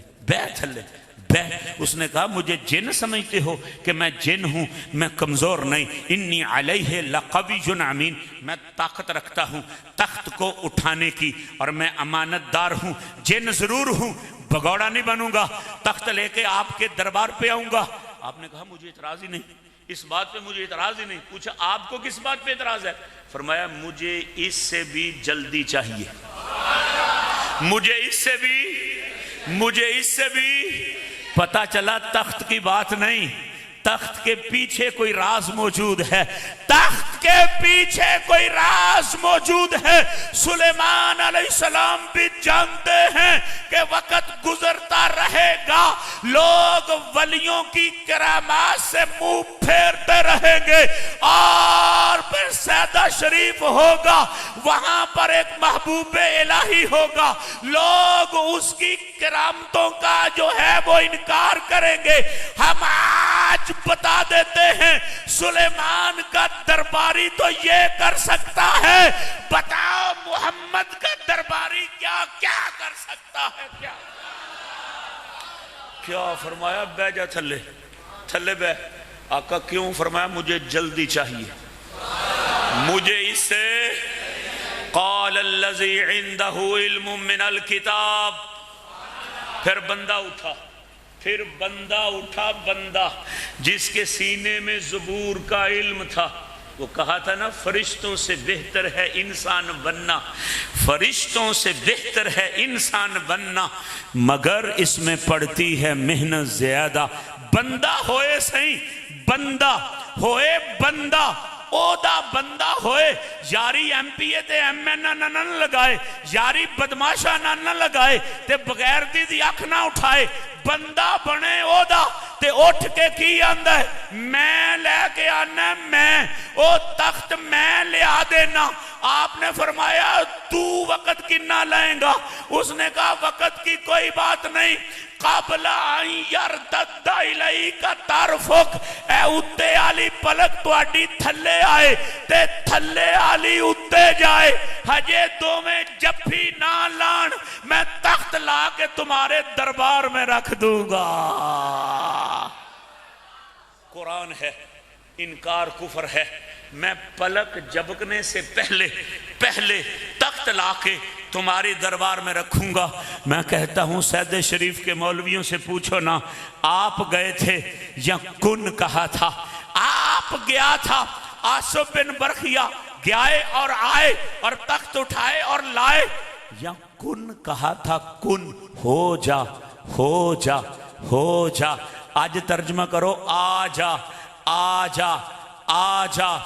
اس نے کہا مجھے جن سمجھتے ہو کہ میں جن ہوں؟ میں کمزور نہیں، انی علیہ لقوی امین، میں طاقت رکھتا ہوں تخت کو اٹھانے کی، اور میں امانت دار ہوں، جن ضرور ہوں، بگوڑا نہیں بنوں گا، تخت لے کے آپ کے دربار پہ آؤں گا۔ آپ نے کہا مجھے اعتراض ہی نہیں، اس بات پہ مجھے اعتراض ہی نہیں۔ پوچھا آپ کو کس بات پہ اعتراض ہے؟ فرمایا مجھے اس سے بھی جلدی چاہیے، مجھے اس سے بھی پتا چلا تخت کی بات نہیں، تخت کے پیچھے کوئی راز موجود ہے۔ تخت کے پیچھے کوئی راز موجود ہے۔ سلیمان علیہ السلام بھی جانتے ہیں کہ وقت گزرتا رہے گا، لوگ ولیوں کی کرامات سے منہ پھیرتے رہیں گے، اور پھر سیدہ شریف ہوگا، وہاں پر ایک محبوب الہی ہوگا، لوگ اس کی کرامتوں کا جو ہے وہ انکار کریں گے۔ ہم آج بتا دیتے ہیں سلیمان کا درباری تو یہ کر سکتا ہے، بتاؤ محمد کا درباری کیا کر سکتا ہے؟ کیا فرمایا؟ بہ جا تھلے، تھلے بہ۔ آقا کیوں فرمایا؟ مجھے جلدی چاہیے، مجھے اس سے قال الذی عنده علم من الکتاب۔ پھر بندہ اٹھا، پھر بندہ اٹھا، بندہ جس کے سینے میں زبور کا علم تھا۔ وہ کہا تھا نا فرشتوں سے بہتر ہے انسان بننا، فرشتوں سے بہتر ہے انسان بننا، مگر اس میں پڑتی ہے محنت زیادہ۔ بندہ ہوئے صحیح، بندہ ہوئے، بندہ اودا بندہ ہوئے، یاری ایم پی اے تے ایم این نہ لگائے، یاری بدماشا نہ لگائے تے بغیر دی اکھ نہ اٹھائے، بندہ بنے اودا تے اٹھ کے کی آندہ ہے؟ میں لے کے آنا، میں او تخت میں لے آ دینا۔ آپ نے فرمایا تو وقت کنا لائیں گا؟ اس نے کہا وقت کی کوئی بات نہیں، قبل ان یرتد الیک طرفک، اے اتے آلی پلک تواڈی تھلے آئے تے تھلے آلی اتے جائے، ہجے دو میں جبھی نہ لان، میں تخت لا کے تمہارے دربار میں رکھ دوں گا۔ قرآن ہے، انکار کفر ہے۔ میں پلک جھپکنے سے پہلے تخت لا کے تمہاری دربار میں رکھوں گا۔ میں کہتا ہوں سید شریف کے مولویوں سے پوچھو نا، آپ گئے تھے یا کن کہا تھا؟ آپ گیا تھا، آصف بن برخیہ گئے اور آئے اور تخت اٹھائے اور لائے، یا کن کہا تھا؟ کن ہو جا، ہو جا، ہو جا۔ آج ترجمہ کرو، آ جا، آ جا، آ جا،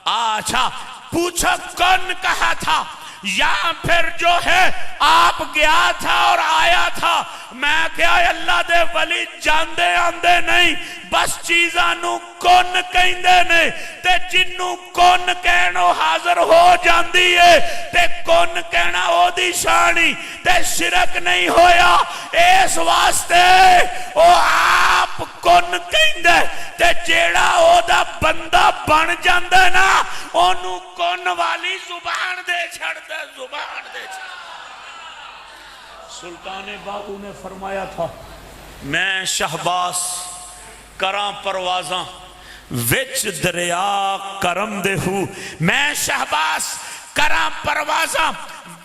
آ جا۔ پوچھو کون کہا تھا؟ یا پھر جو ہے آپ گیا تھا اور آیا تھا؟ میں کیا اللہ دے ولی جاندے آندے نہیں، بس چیزانو کون کہندے نے، تے جنو کون کہنو حاضر ہو جاندی ہے، تے کون کہنا او دی شانی، تے شرک نہیں ہویا۔ اس واسطے او آپ کون کہندے، تے جیڑا او دا بندہ بن جاندے نا، اونو کون والی زبان دے چھڑ دے، زبان دے چھڑ۔ سلطان باہو نے فرمایا تھا میں شہباز کراں پروازاں وچ دریا کرم دے ہوں، میں شہباز کراں پروازاں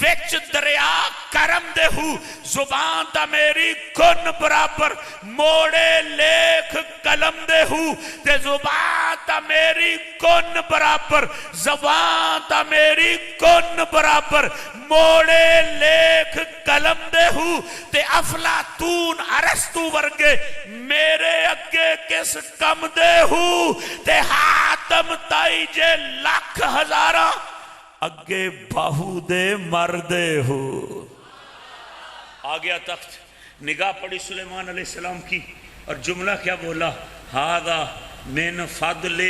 وچ دریا کرم دے ہوں، زبان تا میری کن برابر موڑے لیکھ قلم دے ہوں، تے زبان تا میری کن برابر، زبان تا میری کن برابر موڑے لیکھ قلم دے ہوں، تے افلاطون ارسطو ورگے میرے اگے کس کم دے ہوں، تے حاتم تائی جے لاکھ ہزاراں اگے باہو دے مردے ہو۔ آ گیا تخت، نگاہ پڑی سلیمان علیہ السلام کی، اور جملہ کیا بولا؟ ہذا من فضل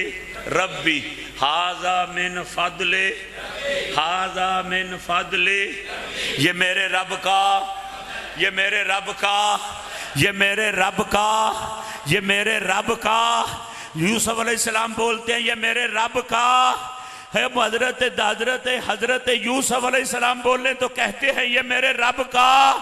ربی، ہذا من فضل، ہذا من فضل، یہ میرے رب کا، یہ میرے رب کا، یہ میرے رب کا، یہ میرے رب کا۔ یوسف علیہ السلام بولتے ہیں یہ میرے رب کا ہے، حضرت یوسف علیہ السلام بولے تو کہتے ہیں یہ میرے رب کا،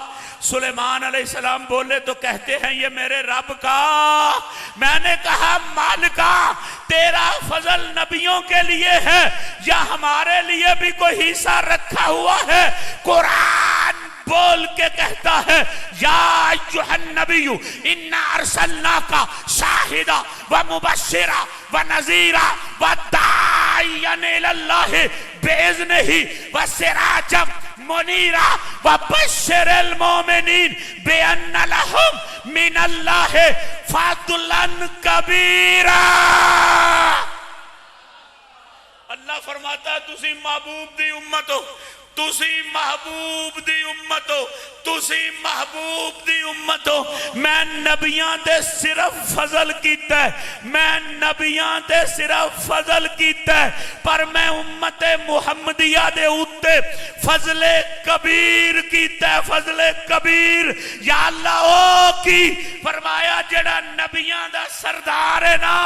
سلیمان علیہ السلام بولے تو کہتے ہیں یہ میرے رب کا۔ میں نے کہا مالکا تیرا فضل نبیوں کے لیے ہے یا ہمارے لیے بھی کوئی حصہ رکھا ہوا ہے؟ قرآن بول کے کہتا ہے یا ایھا النبی انا ارسلناک شاہدا ومبشرا ونذیرا وداعیا الی اللہ باذنہ وسراجا منیرا وبشر المؤمنین بان لهم من اللہ فضلا کبیرا۔ اللہ فرماتا ہے تسی محبوب دی امت ہو، تسی محبوب دی امت ہو، تسی محبوب دی امت ہو۔ میں نبیاں تے صرف فضل کیتا ہے، میں نبیاں تے صرف فضل کیتا ہے، پر میں امت محمدیہ دے اوتے فضل کبیر کیتا ہے، فضل کبیر۔ یا اللہ او کی فرمایا جڑا نبیاں دا سردار ہے نا،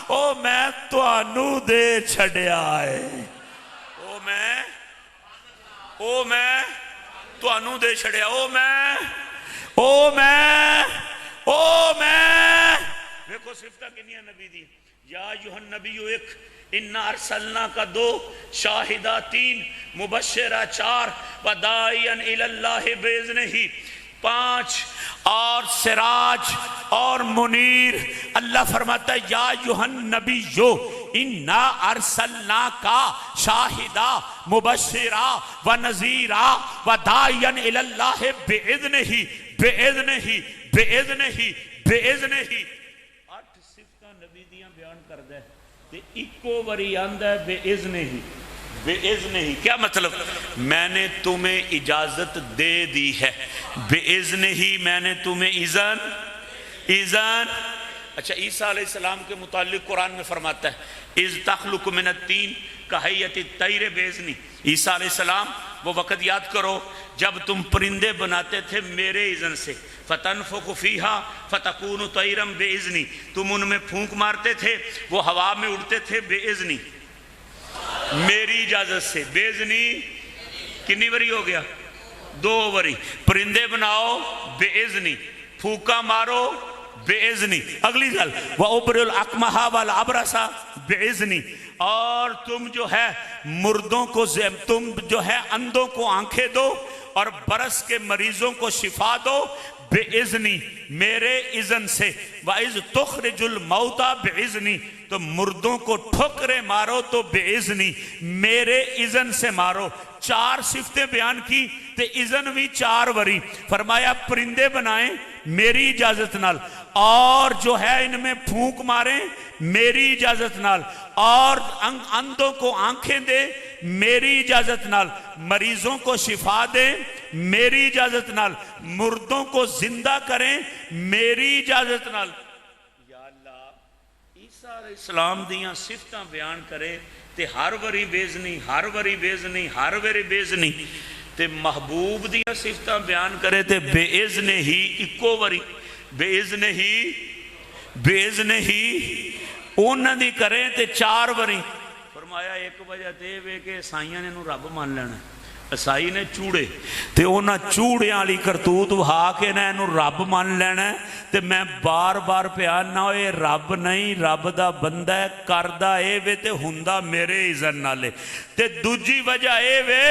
او میں توانو دے چھڑیا ہے، او میں توانو دے چھڑیا، او میں دیکھو صفتہ کنیا نبی دی۔ یا ایوہ النبی ایک، اِنَّا ارسلنا کا 2، شاہدہ 3، مبشرہ 4، ودائیاً الاللہ بِإِذْنِهِ 5، اور سراج اور منیر۔ اللہ فرماتا ہے یا ایوہ النبی اِنَّا ارسلنا کا شاہدہ مبشرہ ونذیرہ ودائیاً الاللہ بِإِذْنِهِ 8 صفتہ نبی دیاں بیان کر دے تے ایکو وری آندہ ہے بِإِذْنِهِ۔ کیا مطلب؟ میں نے تمہیں اجازت دے دی ہے، بِإِذْنِهِ میں نے تمہیں اذن۔ اچھا عیسیٰ علیہ السلام کے متعلق قرآن میں فرماتا ہے اِذْ تَخْلُقُ مِنَ الطِّينِ كَحَيَّةِ الطَّيْرِ بِإِذْنِي۔ عیسیٰ علیہ السلام وہ وقت یاد کرو جب تم پرندے بناتے تھے میرے اذن سے، فَتَنْفُخُ فِيهَا فَتَكُونُ طَيْرًا بِإِذْنِي، تم ان میں پھونک مارتے تھے وہ ہوا میں اڑتے تھے بِإِذْنِي، میری اجازت سے۔ بِإِذْنِي کنی وری ہو گیا؟ 2 وری۔ پرندے بناؤ بِإِذْنِي، پھونکا مارو بِإِذْنِي۔ اگلی گل وَأُبْرِئُ الْأَكْمَحَ وَالْأَبْرَصَ بِإِذْنِي، اور تم جو ہے مردوں کو، تم جو ہے اندھوں کو آنکھیں دو اور برس کے مریضوں کو شفا دو بِإِذْنِي، میرے اذن سے۔ وَإِذْ تُخْرِجُ الْمَوْتَى بِإِذْنِي، تو مردوں کو ٹھوکرے مارو تو بِإِذْنِي، میرے اذن سے مارو۔ 4 صفتیں بیان کی تے اذن بھی 4 وری۔ فرمایا پرندے بنائیں میری اجازت نال، اور جو ہے ان میں پھونک ماریں میری اجازت نال، اور اندھوں کو آنکھیں دے میری اجازت نال، مریضوں کو شفا دیں میری اجازت نال، مردوں کو زندہ کریں میری اجازت نال۔ یا اللہ عیسیٰ علیہ السلام دیاں صفتاں بیان کرے تے ہر وری بِإِذْنِی، ہر وری بِإِذْنِی، ہر وری بِإِذْنِی، تے محبوب دیاں صفتاں بیان کرے تے بِإِذْنِهِ اکو وری، بِإِذْنِهِ انہاں دی کریں تے 4 وری۔ فرمایا ایک وجہ تے وے کہ عیسائیاں نے رب مان لینا، عیسائی نے چوڑے تے انہاں چوڑیاں والی کرتوت وہا کے نہ اینو رب مان لینا، تے میں بار بار پیار نہ ہوئے رب نہیں، رب دا بندہ ہے، کردہ اے وے تے ہندہ میرے اذن نالے۔ تے دوجی وجہ اے وے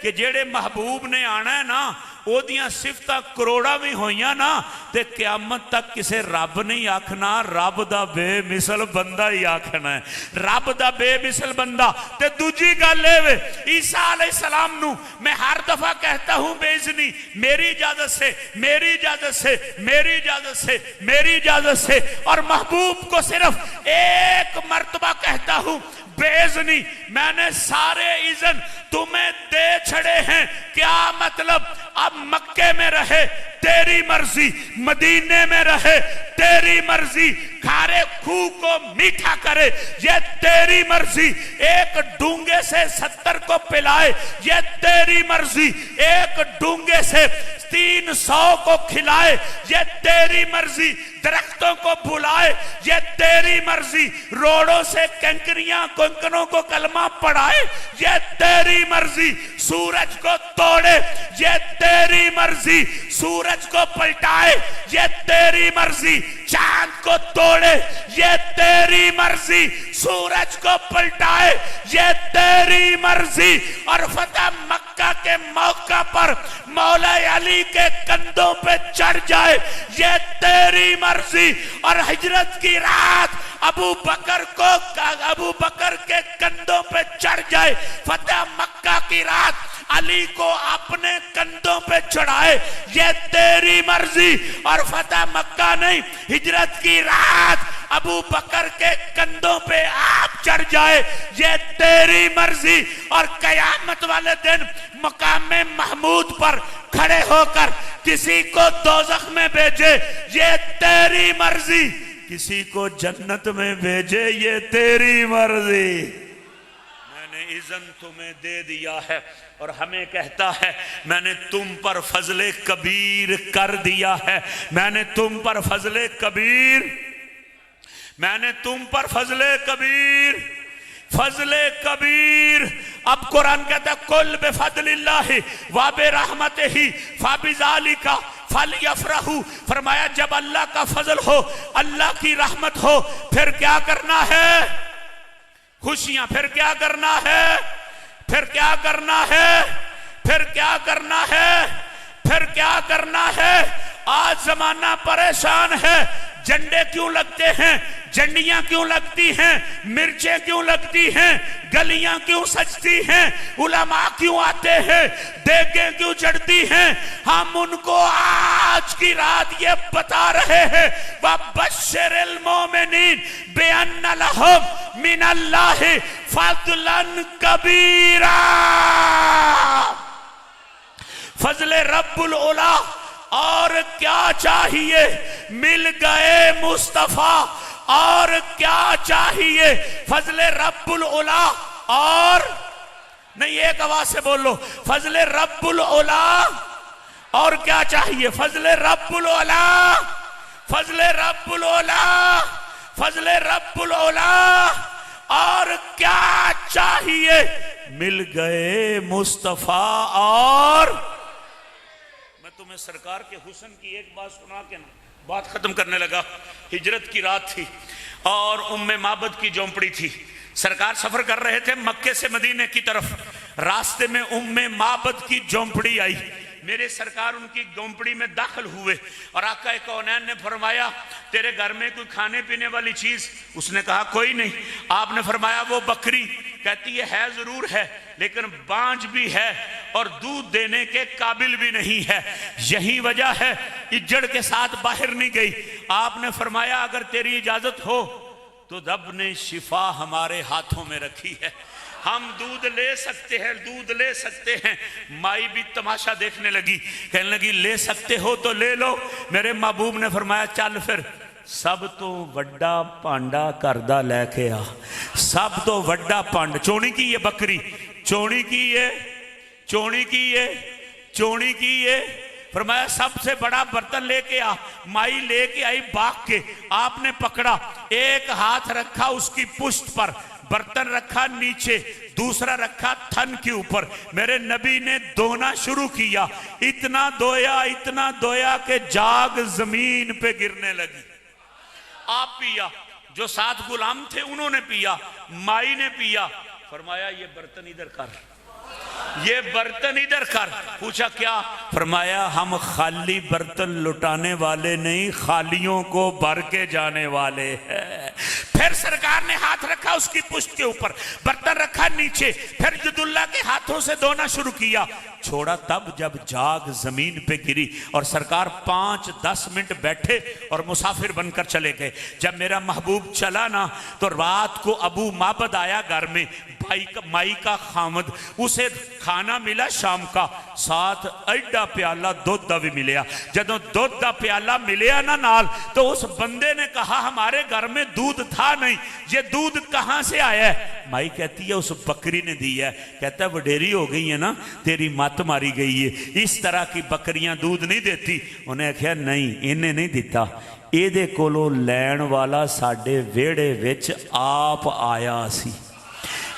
کہ جیڑے محبوب نے آنا ہے نا او دیاں صفتہ کروڑا بھی ہوئیاں نا، تے قیامت تک کسے رب نہیں آکھنا، رب دا بے مثل بندہ ہی آکھنا ہے، رب دا بے مثل بندہ۔ تے دوجی گل لے وے عیسیٰ علیہ السلام نو میں ہر دفعہ کہتا ہوں بِإِذْنِی، میری اجازت سے، میری اجازت سے، میری اجازت سے، میری اجازت سے، اور محبوب کو صرف ایک مرتبہ کہتا ہوں بِإِذْنِی، میں نے سارے اذن تمہیں دے چھڑے ہیں۔ کیا مطلب؟ اب مکے میں رہے تیری مرضی، مدینے میں رہے تیری مرضی، کھارے خو کو میٹھا کرے یہ تیری مرضی، ایک ڈونگے سے 70 کو پلائے یہ تیری مرضی، ایک ڈونگے سے 300 کو کھلائے یہ تیری مرضی، درختوں کو بلائے یہ تیری مرضی، روڑوں سے کنکنوں کو کلمہ پڑھائے یہ تیری مرضی، سورج کو توڑے یہ تیری مرضی، سورج کو پلٹائے یہ تیری مرضی، چاند کو توڑے یہ تیری مرضی، سورج کو پلٹائے یہ تیری مرضی، اور فتح مکہ کے موقع پر مولا علی کے کندھوں پہ چڑھ جائے یہ تیری مرضی، اور ہجرت کی رات ابو بکر کے کندھوں پہ چڑھ جائے، فتح مکہ کی رات علی کو اپنے کندھوں پہ چڑھائے یہ تیری مرضی، اور فتح مکہ نہیں ہجرت کی رات ابو بکر کے کندھوں پہ آپ چڑھ جائے یہ تیری مرضی، اور قیامت والے دن مقام محمود پر کھڑے ہو کر کسی کو دوزخ میں بھیجے یہ تیری مرضی، کسی کو جنت میں بھیجے یہ تیری مرضی۔ میں نے اذن تمہیں دے دیا ہے، اور ہمیں کہتا ہے میں نے تم پر فضل کبیر کر دیا ہے، میں نے تم پر فضل کبیر، میں نے تم پر فضل کبیر، فضل کبیر۔ اب قرآن کہتا ہے کل بفضل اللہ وبرحمتہ فبذالک فلیفرحوا، فرمایا جب اللہ کا فضل ہو، اللہ کی رحمت ہو، پھر کیا کرنا ہے؟ خوشیاں۔ پھر کیا کرنا ہے؟ پھر کیا کرنا ہے؟ پھر کیا کرنا ہے؟ پھر کیا کرنا ہے؟ آج زمانہ پریشان ہے، جھنڈے کیوں لگتے ہیں؟ جھنڈیاں کیوں لگتی ہیں؟ مرچیں کیوں لگتی ہیں؟ گلیاں کیوں سجتی ہیں؟ علماء کیوں آتے ہیں؟ دیگیں کیوں چڑھتی ہیں؟ ہم ان کو آج کی رات یہ بتا رہے ہیں وَبَشِّرِ الْمُؤْمِنِينَ بِأَنَّ لَهُم مِّنَ اللَّهِ فَضْلًا كَبِيرًا۔ فضل رب العلا، اور کیا چاہیے؟ مل گئے مصطفیٰ، اور کیا چاہیے؟ فضل رب العلا، اور نہیں ایک آواز سے بول لو، فضل رب العلا، اور کیا چاہیے؟ فضل رب العلا، فضل رب العلا، فضل رب العلا، اور کیا چاہیے؟ مل گئے مصطفیٰ، اور میں تمہیں سرکار کے حسن کی ایک بات سنا کے نا بات ختم کرنے لگا۔ ہجرت کی رات تھی اور ام معبد کی جھونپڑی تھی، سرکار سفر کر رہے تھے مکے سے مدینے کی طرف، راستے میں ام معبد کی جھونپڑی آئی، میرے سرکار ان کی جھونپڑی میں داخل ہوئے، اور آقا کونین نے فرمایا تیرے گھر میں کوئی کھانے پینے والی چیز؟ اس نے کہا کوئی نہیں۔ آپ نے فرمایا وہ بکری؟ کہتی ہے ضرور ہے، لیکن بانج بھی ہے اور دودھ دینے کے قابل بھی نہیں ہے، یہی وجہ ہے اجڑ کے ساتھ باہر نہیں گئی۔ آپ نے فرمایا اگر تیری اجازت ہو تو رب نے شفا ہمارے ہاتھوں میں رکھی ہے، ہم دودھ لے سکتے ہیں، دودھ لے سکتے ہیں۔ مائی بھی تماشا دیکھنے لگی، کہنے لگی لے سکتے ہو تو لے لو۔ میرے محبوب نے فرمایا چل پھر سب تو وڈا پانڈا کردہ لے کے آ، سب تو وڈا پانڈ، چونی کی یہ بکری، چونی کی یہ، چونی کی یہ، چونی کی یہ، فرمایا سب سے بڑا برتن لے کے آ۔ مائی لے کے آئی بھاگ کے، آپ نے پکڑا، ایک ہاتھ رکھا اس کی پشت پر، برتن رکھا نیچے، دوسرا رکھا تھن کے اوپر، میرے نبی نے دھونا شروع کیا، اتنا دھویا کہ جاگ زمین پہ گرنے لگی۔ آپ پیا، جو ساتھ غلام تھے انہوں نے پیا، مائی نے پیا، فرمایا یہ برتن ادھر کر، یہ برتن ادھر کر۔ پوچھا کیا؟ فرمایا ہم خالی برتن لٹانے والے نہیں، خالیوں کو بھر کے جانے والے ہیں۔ پھر سرکار نے ہاتھ رکھا اس کی پشت کے اوپر، برتن رکھا نیچے، پھر عبداللہ کے ہاتھوں سے دھونا شروع کیا، چھوڑا تب جب جاگ زمین پہ گری، اور سرکار 5-10 منٹ بیٹھے اور مسافر بن کر چلے گئے۔ جب میرا محبوب چلا نا تو رات کو ابو معبد آیا گھر میں، مائی کا خامد، اسے کھانا ملا شام کا، ساتھ ایڈا پیالہ دودھ دا بھی ملیا۔ جدوں دودھ دا پیالہ ملیا نا نال تو اس بندے نے کہا ہمارے گھر میں دودھ تھا نہیں، یہ دودھ کہاں سے آیا ہے؟ مائی کہتی ہے اس بکری نے دی ہے۔ کہتا ہے وڈیری ہو گئی ہے نا، تیری مت ماری گئی ہے، اس طرح کی بکریاں دودھ نہیں دیتی۔ انہیں کہا نہیں انہیں نہیں دیتا، اے دے کولو لین والا ساڈے ویڑے وچ آپ آیا سی،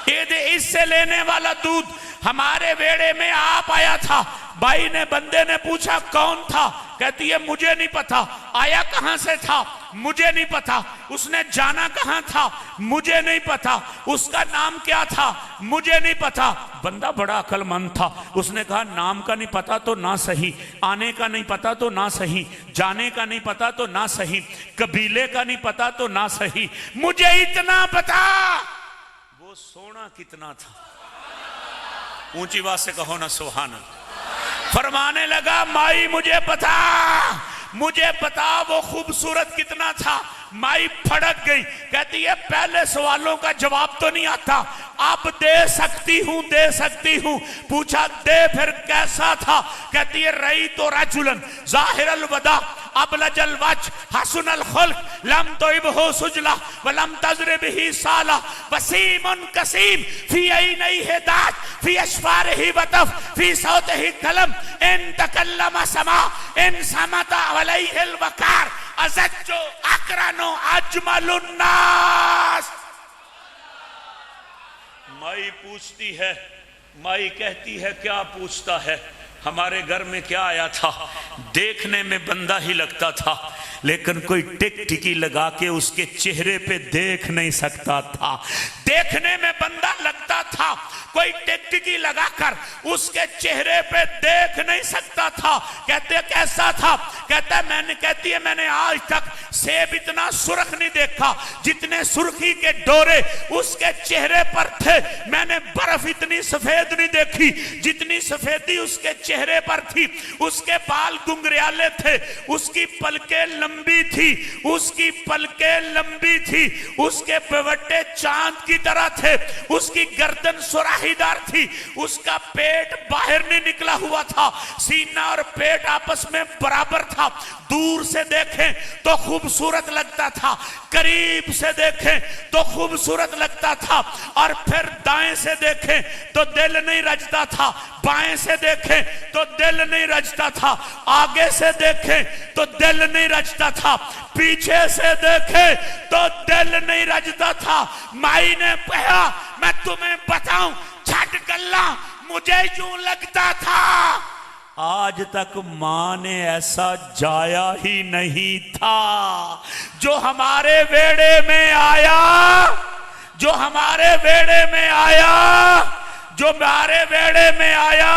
اے دے اس سے لینے والا دودھ ہمارے ویڑے میں آپ آیا تھا۔ بھائی نے بندے نے پوچھا کون تھا؟ کہتی ہے مجھے نہیں پتا۔ آیا کہاں سے تھا؟ مجھے نہیں پتا۔ اس نے جانا کہاں تھا؟ مجھے نہیں پتا۔ اس کا نام کیا تھا؟ مجھے نہیں پتا۔ بندہ بڑا عقل مند تھا، اس نے کہا نام کا نہیں پتا تو نہ صحیح، آنے کا نہیں پتا تو نہ صحیح، جانے کا نہیں پتا تو نہ صحیح، قبیلے کا نہیں پتا تو نہ صحیح، مجھے اتنا پتا وہ سونا کتنا تھا۔ اونچی بات سے کہو نا سبحان اللہ۔ فرمانے لگا مائی مجھے پتا وہ خوبصورت کتنا تھا، مائی پھڑک گئی، کہتی ہے پہلے سوالوں کا جواب تو نہیں آتا، اب دے سکتی ہوں۔ پوچھا دے پھر کیسا تھا؟ کہتی ہے رئی تو رجلن ظاہر الوداع ابلج الوجه حسن الخلق لم تعبه سجلہ ولم تزر به سالہ وسیم کسیم فی عینیہ داج فی اشفارہ وطف فی صوتہ کلم ان تکلم سما ان سمت علیہ الوقار ازج اقرن اجمل الناس۔ مائی پوچھتی ہے، مائی کہتی ہے کیا پوچھتا ہے؟ ہمارے گھر میں کیا آیا تھا؟ دیکھنے میں بندہ ہی لگتا تھا، لیکن کوئی ٹک ٹکی لگا کے اس کے چہرے پہ دیکھ نہیں سکتا تھا۔ دیکھنے میں بندہ لگتا تھا، کوئی ٹک ٹکی لگا کر اس کے چہرے پہ دیکھ نہیں سکتا تھا۔ کہتے کیسا تھا؟ کہتی ہے میں نے آج تک سیب اتنا سرخ نہیں دیکھا جتنے سرخی کے ڈورے اس کے چہرے پر تھے، میں نے برف اتنی سفید نہیں دیکھی جتنی سفیدی اس کے چہرے پر تھی۔ اس کے بال گنگریالے تھے، اس کی پلکیں لمبی تھی، اس کی پلکیں لمبی تھی، اس کے بوٹے چاند کی طرح تھے، اس کی گردن سراہی دار تھی، اس کا پیٹ باہر نہیں نکلا ہوا تھا، سینہ اور پیٹ آپس میں برابر تھا۔ دور سے دیکھیں تو خوبصورت لگتا تھا، قریب سے دیکھیں تو خوبصورت لگتا تھا، اور پھر دائیں سے دیکھیں تو دل نہیں رجتا تھا، بائیں سے دیکھیں تو دل نہیں رجتا تھا، آگے سے دیکھیں تو دل نہیں رجتا تھا، پیچھے سے دیکھیں تو دل نہیں رجتا تھا۔ مائی نے کہا میں تمہیں بتاؤں چھٹ گلا مجھے یوں لگتا تھا۔ آج تک ماں نے ایسا جایا ہی نہیں تھا۔ جو ہمارے ویڑے میں آیا، جو ہمارے ویڑے میں آیا، جو ہمارے ویڑے میں آیا،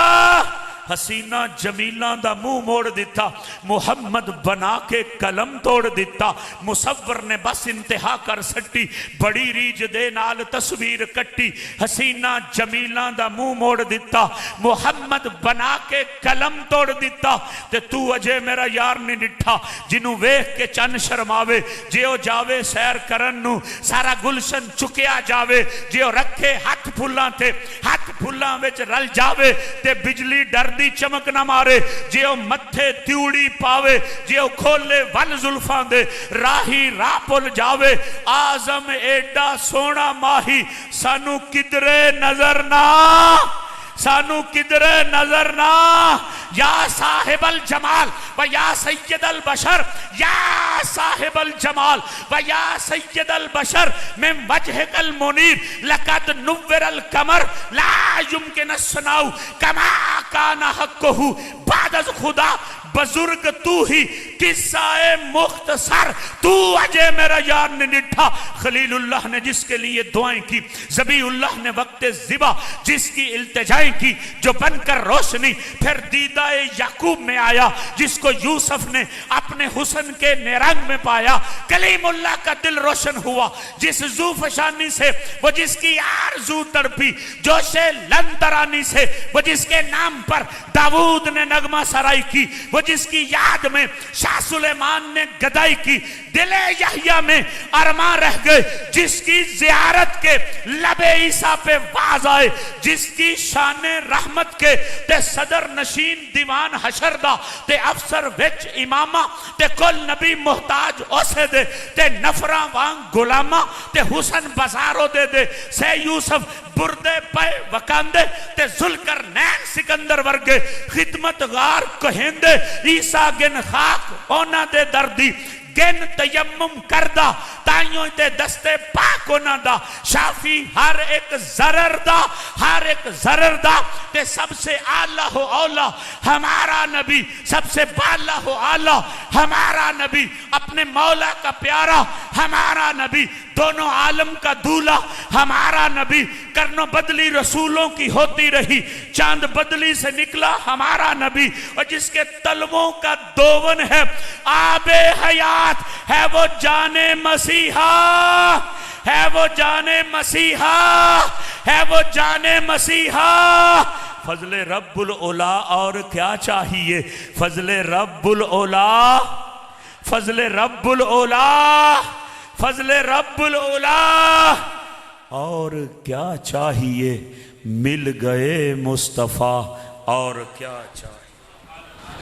حسینہ جمیلہ دا منہ موڑ دیتا، محمد بنا کے قلم توڑ دیتا، مصور نے بس انتہا کر سٹی، بڑی ریج دے نال تصویر کٹی، حسینہ جمیلہ دا منہ موڑ دیتا، محمد بنا کے قلم توڑ دیتا۔ تے تو اجے میرا یار نہیں ڈٹھا جنوں ویکھ کے چن شرماوے، جیو جاوے سیر کرن نو سارا گلشن چکیا جاوے، جیو رکھے ہاتھ پھلاں تے ہاتھ پھلاں وچ رل جاوے تے بجلی ڈر دی چمک نہ مارے، جیو متھے تیوڑی پاوے، جیو کھولے ول زلفاں دے راہی راہ پل جاوے۔ آزم ایڈا سونا ماہی سانو کدرے نظر نہ، سانو کدرے نظر نہ۔ یا صاحب الجمال و یا سید البشر، یا صاحب الجمال و یا سید البشر من وجهك المنیر لقد نور القمر لا يمكن الصناع کما کان حقہ بعد از خدا۔ بزرگ تو ہی قصہ مختصر، تو اجے میرا یار نے نٹھا۔ خلیل اللہ نے جس کے لیے دعائیں کی، ذبی اللہ نے وقت ذبح جس کی التجائیں کی، جو بن کر روشنی پھر دیدہ یعقوب میں آیا، جس کو یوسف نے اپنے حسن کے نیرنگ میں پایا۔ کلیم اللہ کا دل روشن ہوا جس زوفشانی سے، وہ جس کی آرزو تڑپی، جوش لندرانی سے، وہ جس کے نام پر داؤد نے نغمہ سرائی کی، وہ جس کی یاد میں شاہ سلیمان نے گدائی کی۔ دل یحییٰ میں ارماں رہ گئے جس کی زیارت کے لب عیسیٰ پہ باز آئے، جس کی شان رحمت کے تے صدر نشین دیوان حشر دا تے افسر وچ امامہ تے کل نبی محتاج اسے دے تے نفراں وانگ غلامہ تے حسن بازارو دے دے سے یوسف بردے پے وکاندے تے ذوالکر نین سکندر ورگے خدمت گار کہندے عیسیٰ گن خاک اونا دے دردی گن تیمم کردہ تائیوں تے دستے پاک ہونا دا شافی ہر ایک ضرر دا، ہر ایک ضرر دا تے سب سے اعلیٰ ہو اولا ہمارا نبی، سب سے بالا ہو اعلیٰ ہمارا نبی، اپنے مولا کا پیارا ہمارا نبی، دونوں عالم کا دولا ہمارا نبی۔ کرنوں بدلی رسولوں کی ہوتی رہی، چاند بدلی سے نکلا ہمارا نبی، اور جس کے تلووں کا دوون ہے آب حیات ہے وہ جان مسیحا، ہے وہ جان مسیحا، ہے وہ جان مسیحا۔ فضل رب العلا اور کیا چاہیے؟ فضل رب العلا، فضل رب العلا فضل رب العلا، اور کیا چاہیے، مل گئے مصطفیٰ، اور کیا چاہیے۔